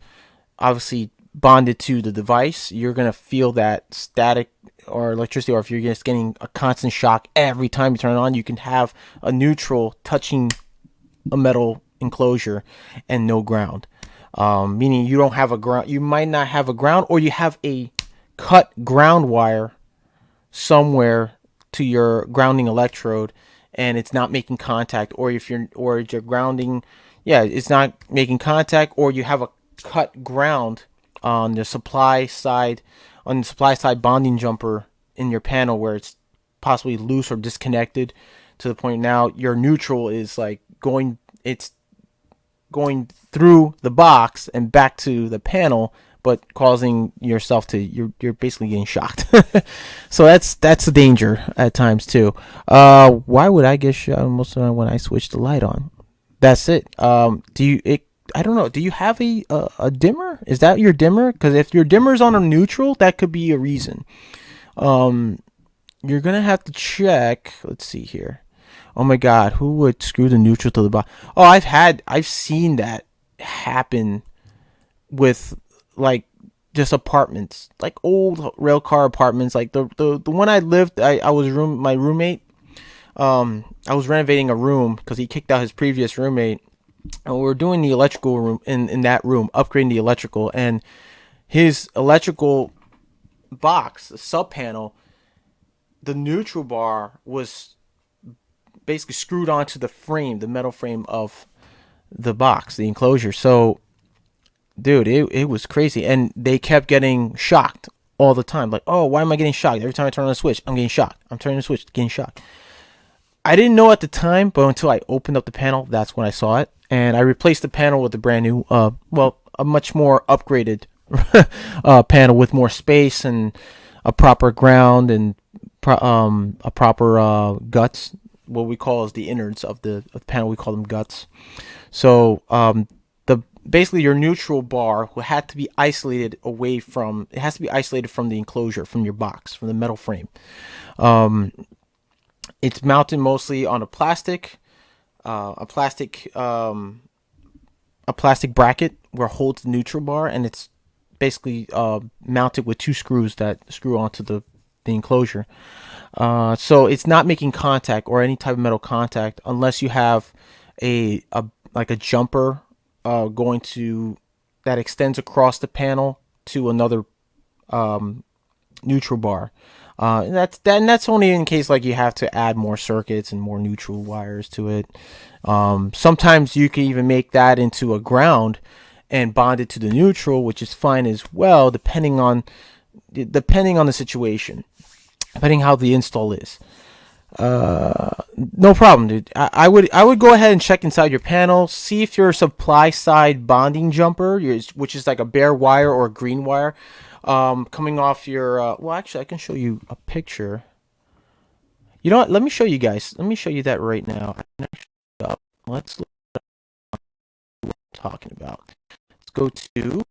obviously bonded to the device. You're gonna feel that static or electricity, or if you're just getting a constant shock every time you turn it on, you can have a neutral touching a metal enclosure and no ground. Meaning you don't have a ground. You might not have a ground, or you have a cut ground wire somewhere to your grounding electrode, and it's not making contact. Or if you're grounding, it's not making contact, or you have a cut ground on the supply side bonding jumper in your panel where it's possibly loose or disconnected to the point now your neutral is going through the box and back to the panel, but causing yourself you're basically getting shocked. So that's the danger at times too. Why would I get shocked most of the time when I switch the light on? That's it. I don't know. Do you have a dimmer? Is that your dimmer? Because if your dimmer's on a neutral, that could be a reason. You're gonna have to check. Let's see here. Oh my God, who would screw the neutral to the bottom? Oh, I've seen that happen with just apartments, like old rail car apartments. Like the one I lived, my roommate. I was renovating a room because he kicked out his previous roommate, And we were doing the electrical room in that room, upgrading the electrical, and his electrical box, the sub panel, the neutral bar was basically screwed onto the frame, the metal frame of the box, the enclosure. So, dude, it was crazy. And they kept getting shocked all the time. Like, oh, why am I getting shocked? Every time I turn on the switch, I'm getting shocked. I'm turning the switch, getting shocked. I didn't know at the time, but until I opened up the panel, that's when I saw it. And I replaced the panel with a brand new, a much more upgraded panel with more space and a proper ground and a proper guts. What we call is the innards of the panel. We call them guts. So the basically your neutral bar had to be isolated away from. It has to be isolated from the enclosure, from your box, from the metal frame. Um, it's mounted mostly on uh, a plastic, um, a plastic bracket where it holds the neutral bar, and it's basically mounted with two screws that screw onto the enclosure. So it's not making contact or any type of metal contact unless you have a like a jumper going to that extends across the panel to another um, neutral bar. And that's only in case like you have to add more circuits and more neutral wires to it. Sometimes you can even make that into a ground and bond it to the neutral, which is fine as well, depending on the situation, depending how the install is. No problem, dude. I would go ahead and check inside your panel, see if your supply side bonding jumper, which is like a bare wire or a green wire, coming off your. Well, actually, I can show you a picture. You know what? Let me show you guys. Let me show you that right now. Let's look what I'm talking about. Let's go to.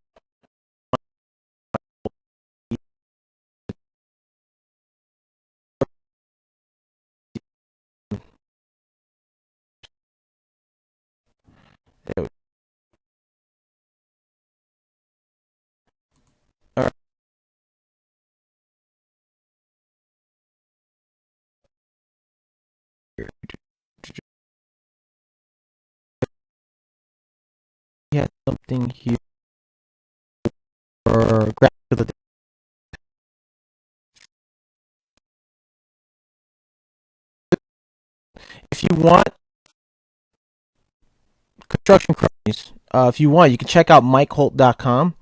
There we go. All right. We had something here for graphic of the day. If you want construction companies, if you want, you can check out MikeHolt.com.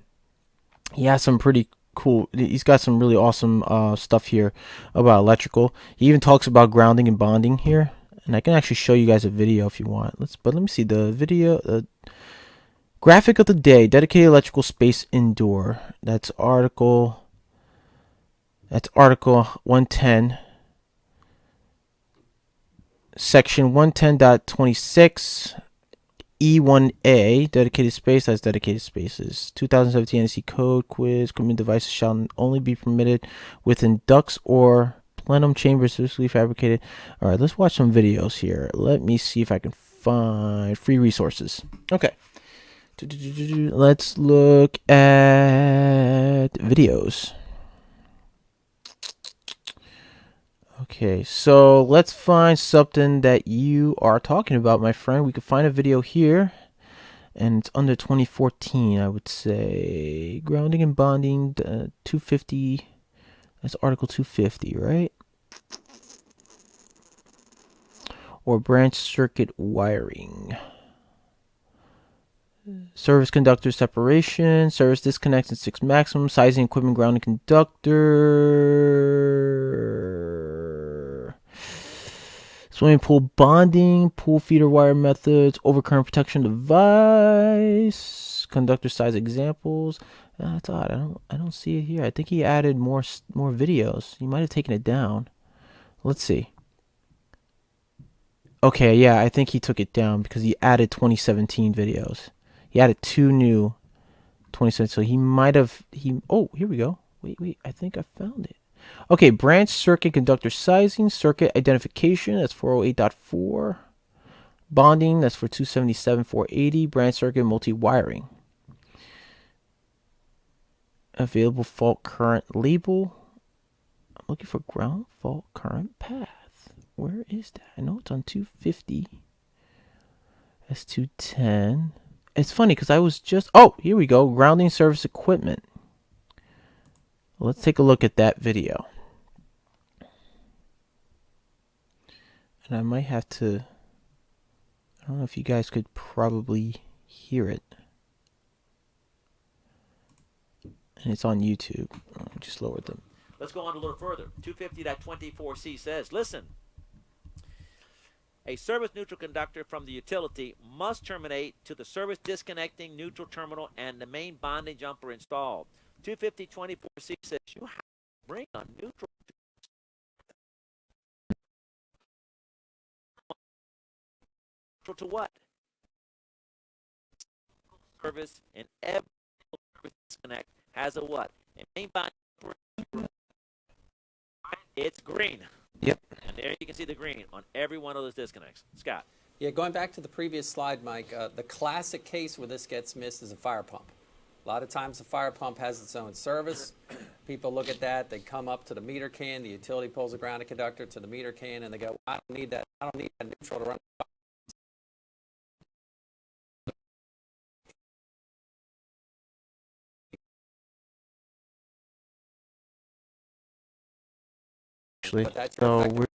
He has some pretty cool. He's got some really awesome stuff here about electrical. He even talks about grounding and bonding here, and I can actually show you guys a video if you want. Let me see the video. Graphic of the day: dedicated electrical space indoor. That's article 110, section 110.26. E1A, dedicated space, has dedicated spaces. 2017 NEC code quiz, equipment devices shall only be permitted within ducts or plenum chambers specifically fabricated. All right, let's watch some videos here. Let me see if I can find free resources. Okay. Let's look at videos. Okay, so let's find something that you are talking about, my friend. We could find a video here, and it's under 2014, I would say. Grounding and bonding, 250. That's Article 250, right? Or branch circuit wiring. Service conductor separation, service disconnects and 6 maximum, sizing equipment, grounding conductor. Swimming pool bonding, pool feeder wire methods, overcurrent protection device, conductor size examples. That's odd. I don't see it here. I think he added more videos. He might have taken it down. Let's see. Okay, yeah, I think he took it down because he added 2017 videos. He added 2 new 2017. So he might have oh, here we go. Wait, I think I found it. Okay, branch circuit conductor sizing, circuit identification, that's 408.4. Bonding, that's for 277.480. Branch circuit multi-wiring. Available fault current label. I'm looking for ground fault current path. Where is that? I know it's on 250. S210. It's funny because I was just... Oh, here we go. Grounding service equipment. Let's take a look at that video. And I might have to... I don't know if you guys could probably hear it. And it's on YouTube. I just lowered them. Let's go on a little further. 250.24c says, listen, a service neutral conductor from the utility must terminate to the service disconnecting neutral terminal and the main bonding jumper installed. 250.24c says you have to bring a neutral to what? Service, and every service disconnect has a what? A main bonding jumper. It's green. Yep. And there you can see the green on every one of those disconnects. Scott. Yeah, going back to the previous slide, Mike, the classic case where this gets missed is a fire pump. A lot of times the fire pump has its own service. People look at that, they come up to the meter can, the utility pulls a grounded conductor to the meter can, and they go, I don't need that neutral to run. Actually, But that's so your we're...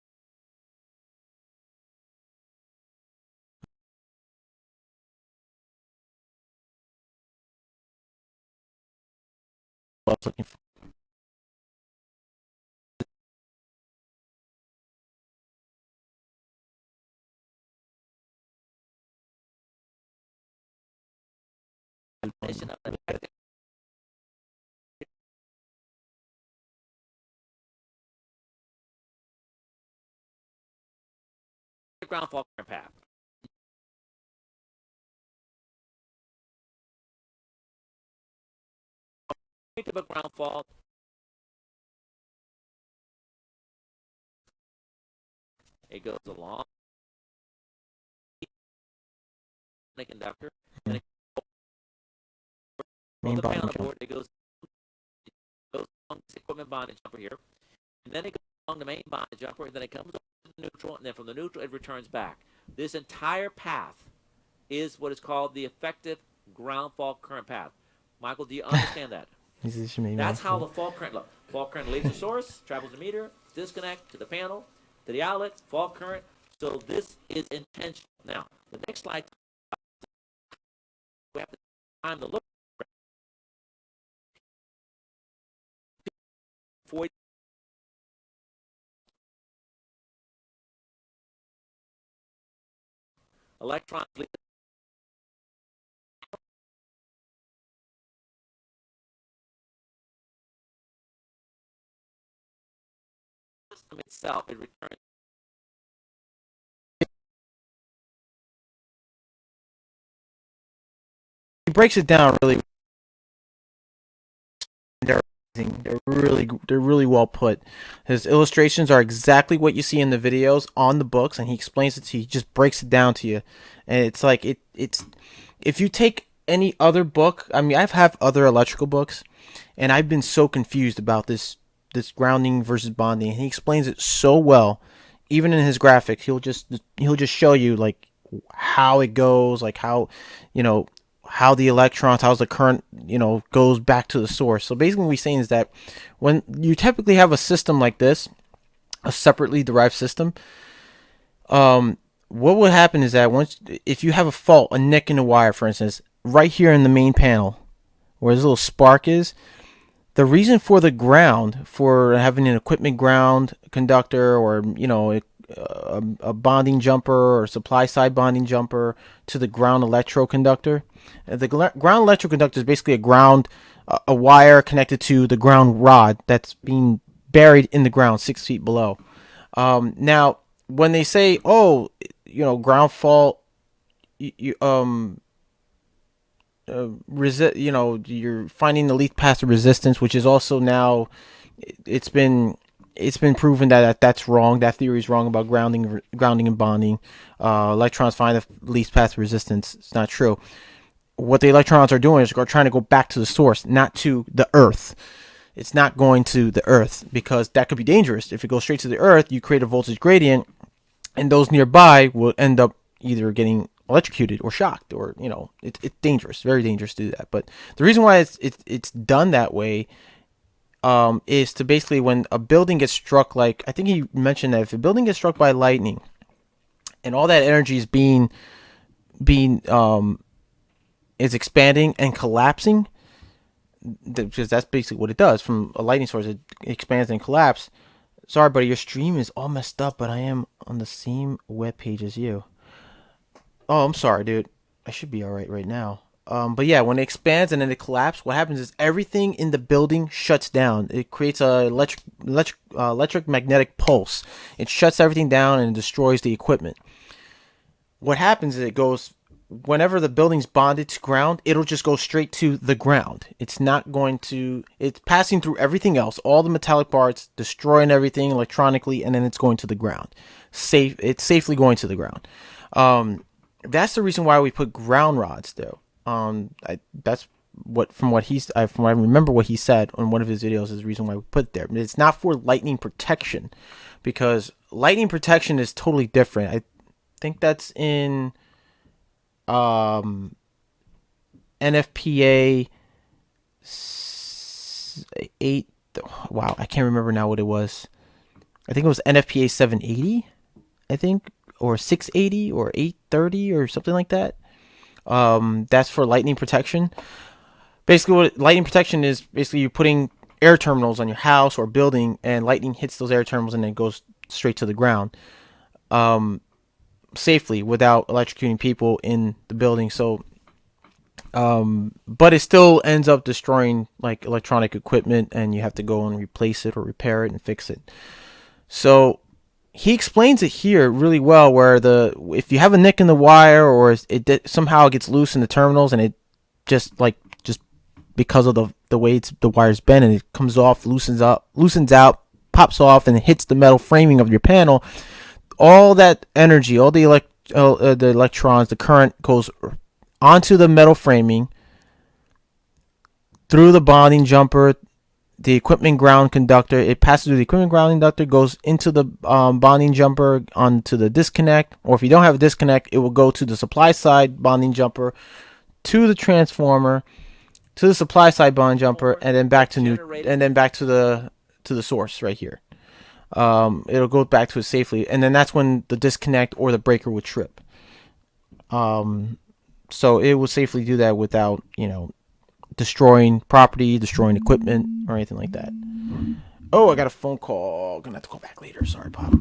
I was looking for... Ground fault current path. Point of a ground fault. It goes along the conductor. And it Main the bonding panel jumper. board, it goes along this equipment bonding jumper here. And then it goes along the main bonding jumper, and then it comes over to the neutral, and then from the neutral it returns back. This entire path is what is called the effective ground fault current path. Michael, do you understand that? That's how the fault current look. Fault current leaves the source, travels the meter, disconnect to the panel, to the outlet, fault current. So this is intentional. Now, the next slide, we have time to look for electrons leave the system itself. It returns. He breaks it down really. They're amazing. They're really well put. His illustrations are exactly what you see in the videos on the books, and he explains it to you. He just breaks it down to you, and it's like it's if you take any other book. I mean, I've have other electrical books, and I've been so confused about this grounding versus bonding. And he explains it so well. Even in his graphics, he'll just show you like how it goes, like how, how the electrons, how's the current, goes back to the source. So basically what we're saying is that when you typically have a system like this, a separately derived system, what would happen is that if you have a fault, a nick in the wire, for instance, right here in the main panel, where this little spark is, the reason for the ground, for having an equipment ground conductor, or a bonding jumper or supply side bonding jumper to the ground electroconductor. The ground electroconductor is basically a wire connected to the ground rod that's being buried in the ground 6 feet below. Now, when they say, ground fault, you're finding the least path of resistance, which is also now it's been proven that that's wrong. That theory is wrong about grounding and bonding. Electrons find the least path of resistance. It's not true. What the electrons are doing is they're trying to go back to the source, not to the earth. It's not going to the earth, because that could be dangerous. If it goes straight to the earth, you create a voltage gradient, and those nearby will end up either getting electrocuted or shocked, or it's dangerous, very dangerous to do that. But the reason why it's done that way is to basically, when a building gets struck, like I think he mentioned that if a building gets struck by lightning and all that energy is being is expanding and collapsing, because that's basically what it does from a lightning source. It expands and collapses. Sorry, buddy, your stream is all messed up, but I am on the same web page as you. Oh, I'm sorry, dude. I should be all right now. But yeah, when it expands and then it collapses, what happens is everything in the building shuts down. It creates a electric magnetic pulse. It shuts everything down and destroys the equipment. What happens is it goes, whenever the building's bonded to ground, it'll just go straight to the ground. It's not going to, it's passing through everything else, all the metallic parts, destroying everything electronically, and then it's going to the ground. It's safely going to the ground. That's the reason why we put ground rods, though. That's from what I remember what he said on one of his videos is the reason why we put it there. It's not for lightning protection, because lightning protection is totally different. I think that's in NFPA 8. Wow, I can't remember now what it was. I think it was NFPA 780, I think, or 680 or 830 or something like that. That's for lightning protection. Basically, what lightning protection is, basically you're putting air terminals on your house or building, and lightning hits those air terminals and then goes straight to the ground, safely without electrocuting people in the building. So, but it still ends up destroying like electronic equipment, and you have to go and replace it or repair it and fix it. So he explains it here really well, where if you have a nick in the wire, or somehow it gets loose in the terminals, and it just because of the way the wire's bent, and it comes off, loosens out, pops off, and it hits the metal framing of your panel. All that energy, all the electrons, the current goes onto the metal framing, through the bonding jumper, the equipment ground conductor. It passes through the equipment ground conductor, goes into the bonding jumper onto the disconnect, or if you don't have a disconnect, it will go to the supply side bonding jumper, to the transformer, to the supply side bonding jumper, and then back to the source right here. It'll go back to it safely, and then that's when the disconnect or the breaker would trip. So it will safely do that without destroying property, destroying equipment, or anything like that. Oh, I got a phone call. Gonna have to call back later. Sorry, Pop.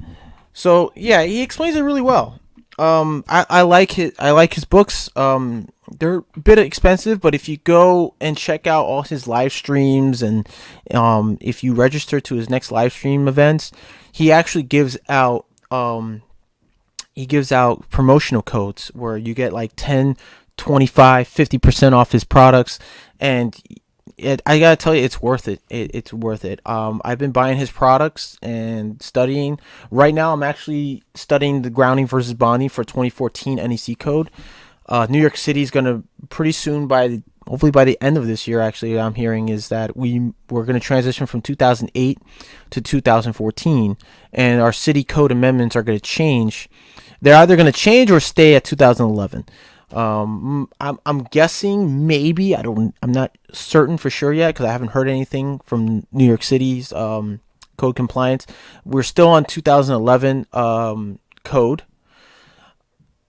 So yeah, he explains it really well. I like his books. They're a bit expensive, but if you go and check out all his live streams, and if you register to his next live stream events, he actually gives out promotional codes where you get like 10, 25, 50% off his products, and I gotta tell you, it's worth it. It's worth it. I've been buying his products and studying. Right now, I'm actually studying the grounding versus bonding for 2014 NEC code. New York City is gonna pretty soon, hopefully by the end of this year, actually, I'm hearing is that we're gonna transition from 2008 to 2014, and our city code amendments are gonna change. They're either gonna change or stay at 2011. I'm guessing maybe, I'm not certain for sure yet, because I haven't heard anything from New York City's code compliance. We're still on 2011 code.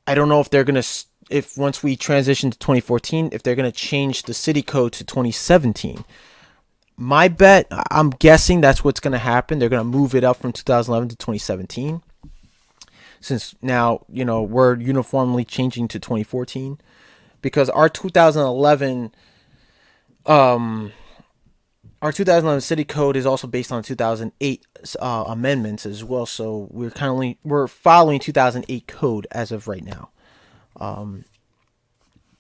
I don't know if they're gonna, if once we transition to 2014, if they're gonna change the city code to 2017. My bet, I'm guessing that's what's gonna happen. They're gonna move it up from 2011 to 2017. Since now, we're uniformly changing to 2014, because our 2011 city code is also based on 2008 amendments as well. So we're following 2008 code as of right now.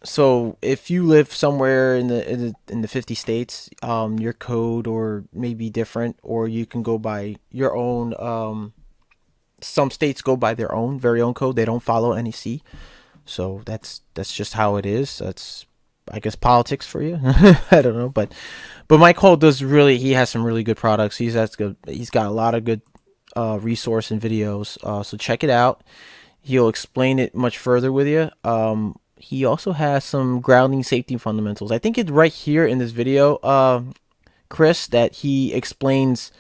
So if you live somewhere in the 50 states, your code or may be different, or you can go by your own. Some states go by their own very own code. They don't follow NEC. So that's just how it is. That's, I guess, politics for you. I don't know, but Mike Holt he has some really good products. He's got a lot of good resource and videos. So check it out. He'll explain it much further with you. He also has some grounding safety fundamentals. I think it's right here in this video, Chris, that he explains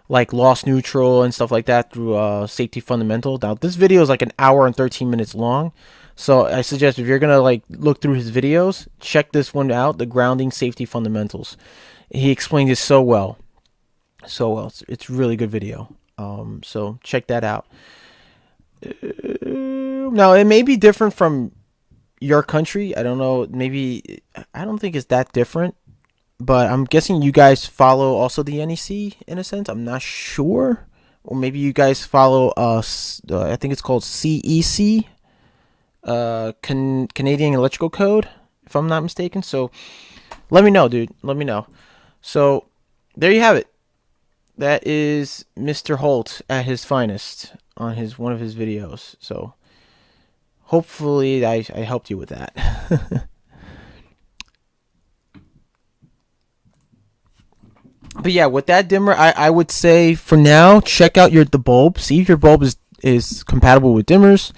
like loss neutral and stuff like that through safety fundamental. Now this video is like an hour and 13 minutes long, so I suggest if you're gonna like look through his videos, check this one out, the grounding safety fundamentals. He explains it so well, so well. It's really good video. So check that out. Now it may be different from your country. I don't know. Maybe I don't think it's that different, but I'm guessing you guys follow also the NEC in a sense. I'm not sure, or maybe you guys follow I think it's called CEC, Canadian Electrical Code, if I'm not mistaken. So let me know, dude. Let me know. So there you have it. That is Mr. Holt at his finest on his one of his videos. So hopefully I helped you with that. But yeah, with that dimmer, I would say for now, check out the bulb. See if your bulb is compatible with dimmers.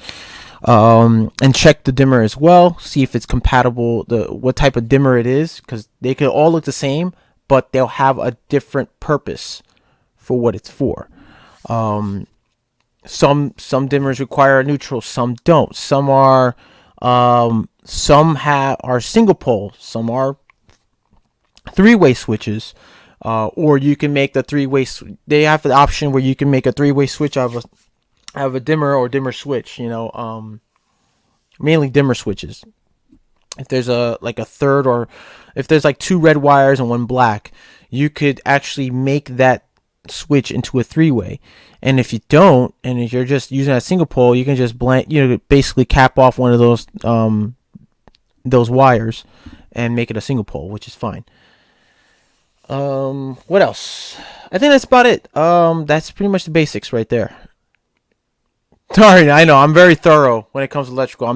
And check the dimmer as well. See if it's compatible, what type of dimmer it is, because they could all look the same, but they'll have a different purpose for what it's for. Some dimmers require a neutral, some don't. Some are are single pole, some are three-way switches. Or you can make the three-way. They have the option where you can make a three-way switch out of a dimmer or dimmer switch. Mainly dimmer switches. If there's a third, or if there's like two red wires and one black, you could actually make that switch into a three-way. And if you don't, and if you're just using a single pole, you can just basically cap off one of those wires and make it a single pole, which is fine. What else? I think that's about it. That's pretty much the basics right there. Sorry, I know I'm very thorough when it comes to electrical.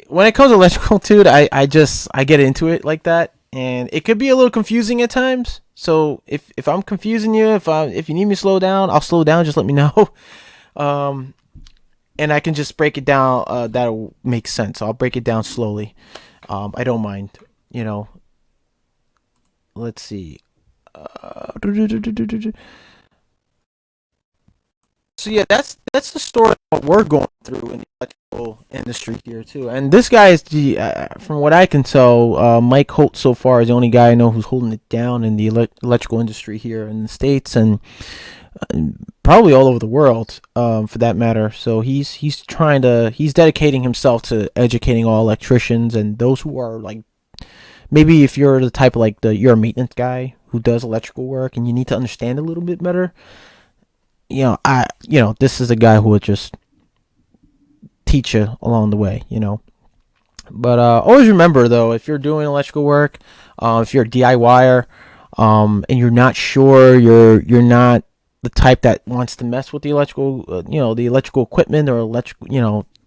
When it comes to electrical, dude, I get into it like that, and it could be a little confusing at times. So if I'm confusing you, if you need me to slow down, I'll slow down. Just let me know. And I can just break it down. That'll make sense. I'll break it down slowly. I don't mind. Let's see. So yeah, that's the story of what we're going through in the electrical industry here too. And this guy is from what I can tell, Mike Holt so far is the only guy I know who's holding it down in the electrical industry here in the States and probably all over the world, for that matter. So he's dedicating himself to educating all electricians and those who are like. Maybe if you're the type of you're a maintenance guy who does electrical work and you need to understand a little bit better, this is a guy who would just teach you along the way, But always remember though, if you're doing electrical work, if you're a DIYer, and you're not sure, you're not the type that wants to mess with the electrical, the electrical equipment or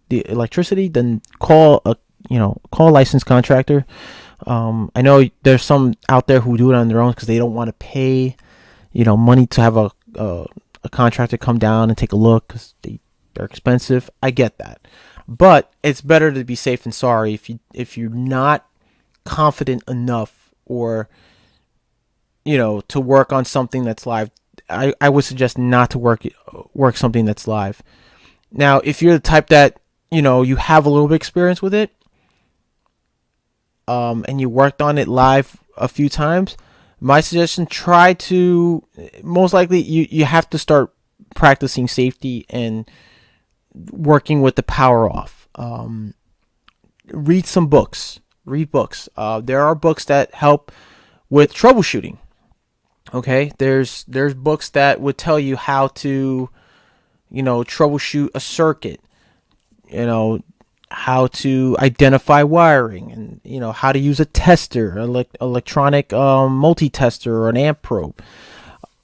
the electricity, then call a licensed contractor. I know there's some out there who do it on their own because they don't want to pay, money to have a contractor come down and take a look because they're expensive. I get that, but it's better to be safe than sorry. If you're not confident enough, or to work on something that's live, I would suggest not to work something that's live. Now, if you're the type that you have a little bit of experience with it, and you worked on it live a few times, my suggestion, most likely you have to start practicing safety and working with the power off. Read some books. Read books. There are books that help with troubleshooting. Okay, there's books that would tell you how to, troubleshoot a circuit. How to identify wiring, and how to use a tester, electronic multi-tester, or an amp probe,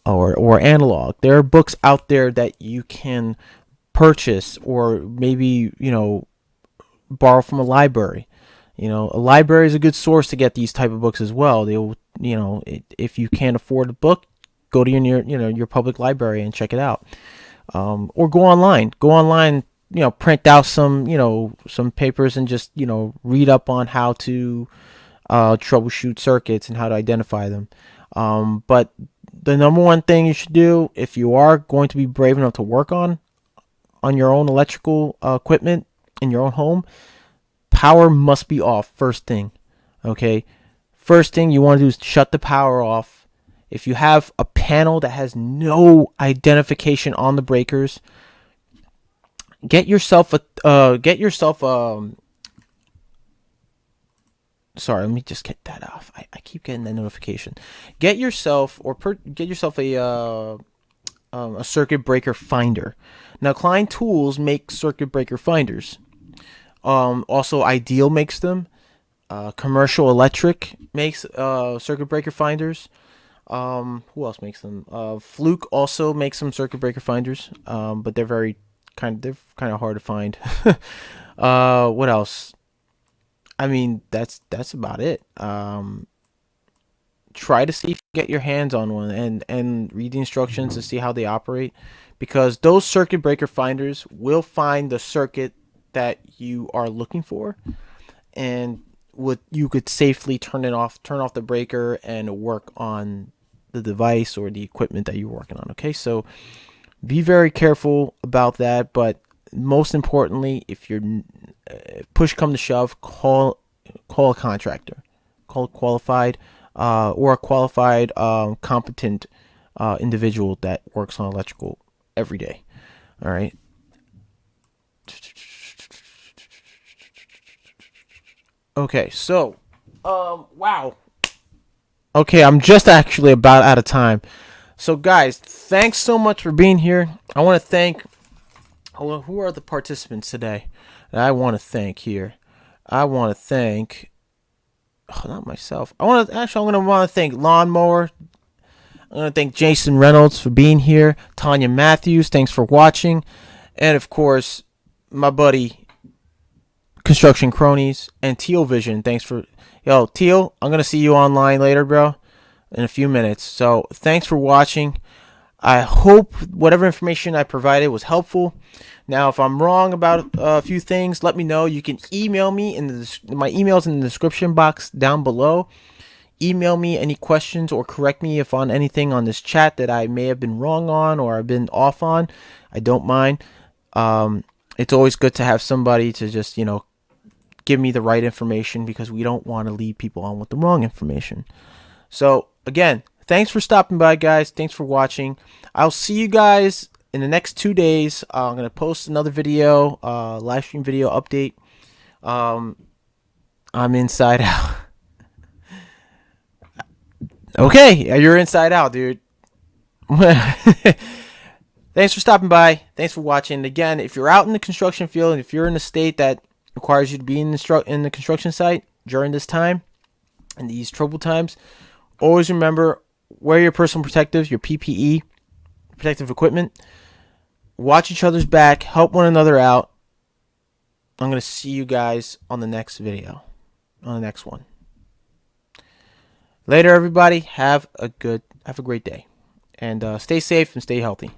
or analog. There are books out there that you can purchase, or maybe borrow from a library. A library is a good source to get these type of books as well. They'll if you can't afford a book, go to your public library and check it out, or go online. print out some some papers and just read up on how to troubleshoot circuits and how to identify them. But the number one thing you should do if you are going to be brave enough to work on your own electrical equipment in your own home, power must be off first thing. Okay, first thing you want to do is shut the power off. If you have a panel that has no identification on the breakers, get yourself sorry, let me just get that off. I keep getting that notification. Get yourself a circuit breaker finder. Now, Klein Tools make circuit breaker finders. Also, Ideal makes them. Commercial Electric makes circuit breaker finders. Who else makes them? Fluke also makes some circuit breaker finders, but they're kind of hard to find. What else? I mean, that's about it. Try to see if you get your hands on one and read the instructions to see how they operate, because those circuit breaker finders will find the circuit that you are looking for, and you could safely turn off the breaker and work on the device or the equipment that you're working on. Okay, so be very careful about that. But most importantly, if push come to shove, call a contractor, call a qualified competent individual that works on electrical every day. All right. Okay, so wow. Okay, I'm just actually about out of time. So guys, thanks so much for being here. I want to thank who are the participants today that I want to thank here. I want to thank not myself. I'm going to want to thank Lawnmower. I'm going to thank Jason Reynolds for being here. Tanya Matthews, thanks for watching. And of course, my buddy Construction Cronies and Teal Vision. Thanks for Teal. I'm going to see you online later, bro, in a few minutes. So thanks for watching. I hope whatever information I provided was helpful. Now, if I'm wrong about a few things, let me know. You can email me my email's in the description box down below. Email me any questions or correct me if on anything on this chat that I may have been wrong on or I've been off on. I don't mind. It's always good to have somebody to just, give me the right information, because we don't want to lead people on with the wrong information. So, again, thanks for stopping by, guys. Thanks for watching. I'll see you guys in the next 2 days. I'm going to post another video, live stream video update. I'm inside out. Okay, you're inside out, dude. Thanks for stopping by. Thanks for watching. Again, if you're out in the construction field and if you're in a state that requires you to be in the construction site during this time and these troubled times, always remember, wear your personal protectives, your PPE, protective equipment. Watch each other's back. Help one another out. I'm going to see you guys on the next video, on the next one. Later, everybody. Have a great day. And stay safe and stay healthy.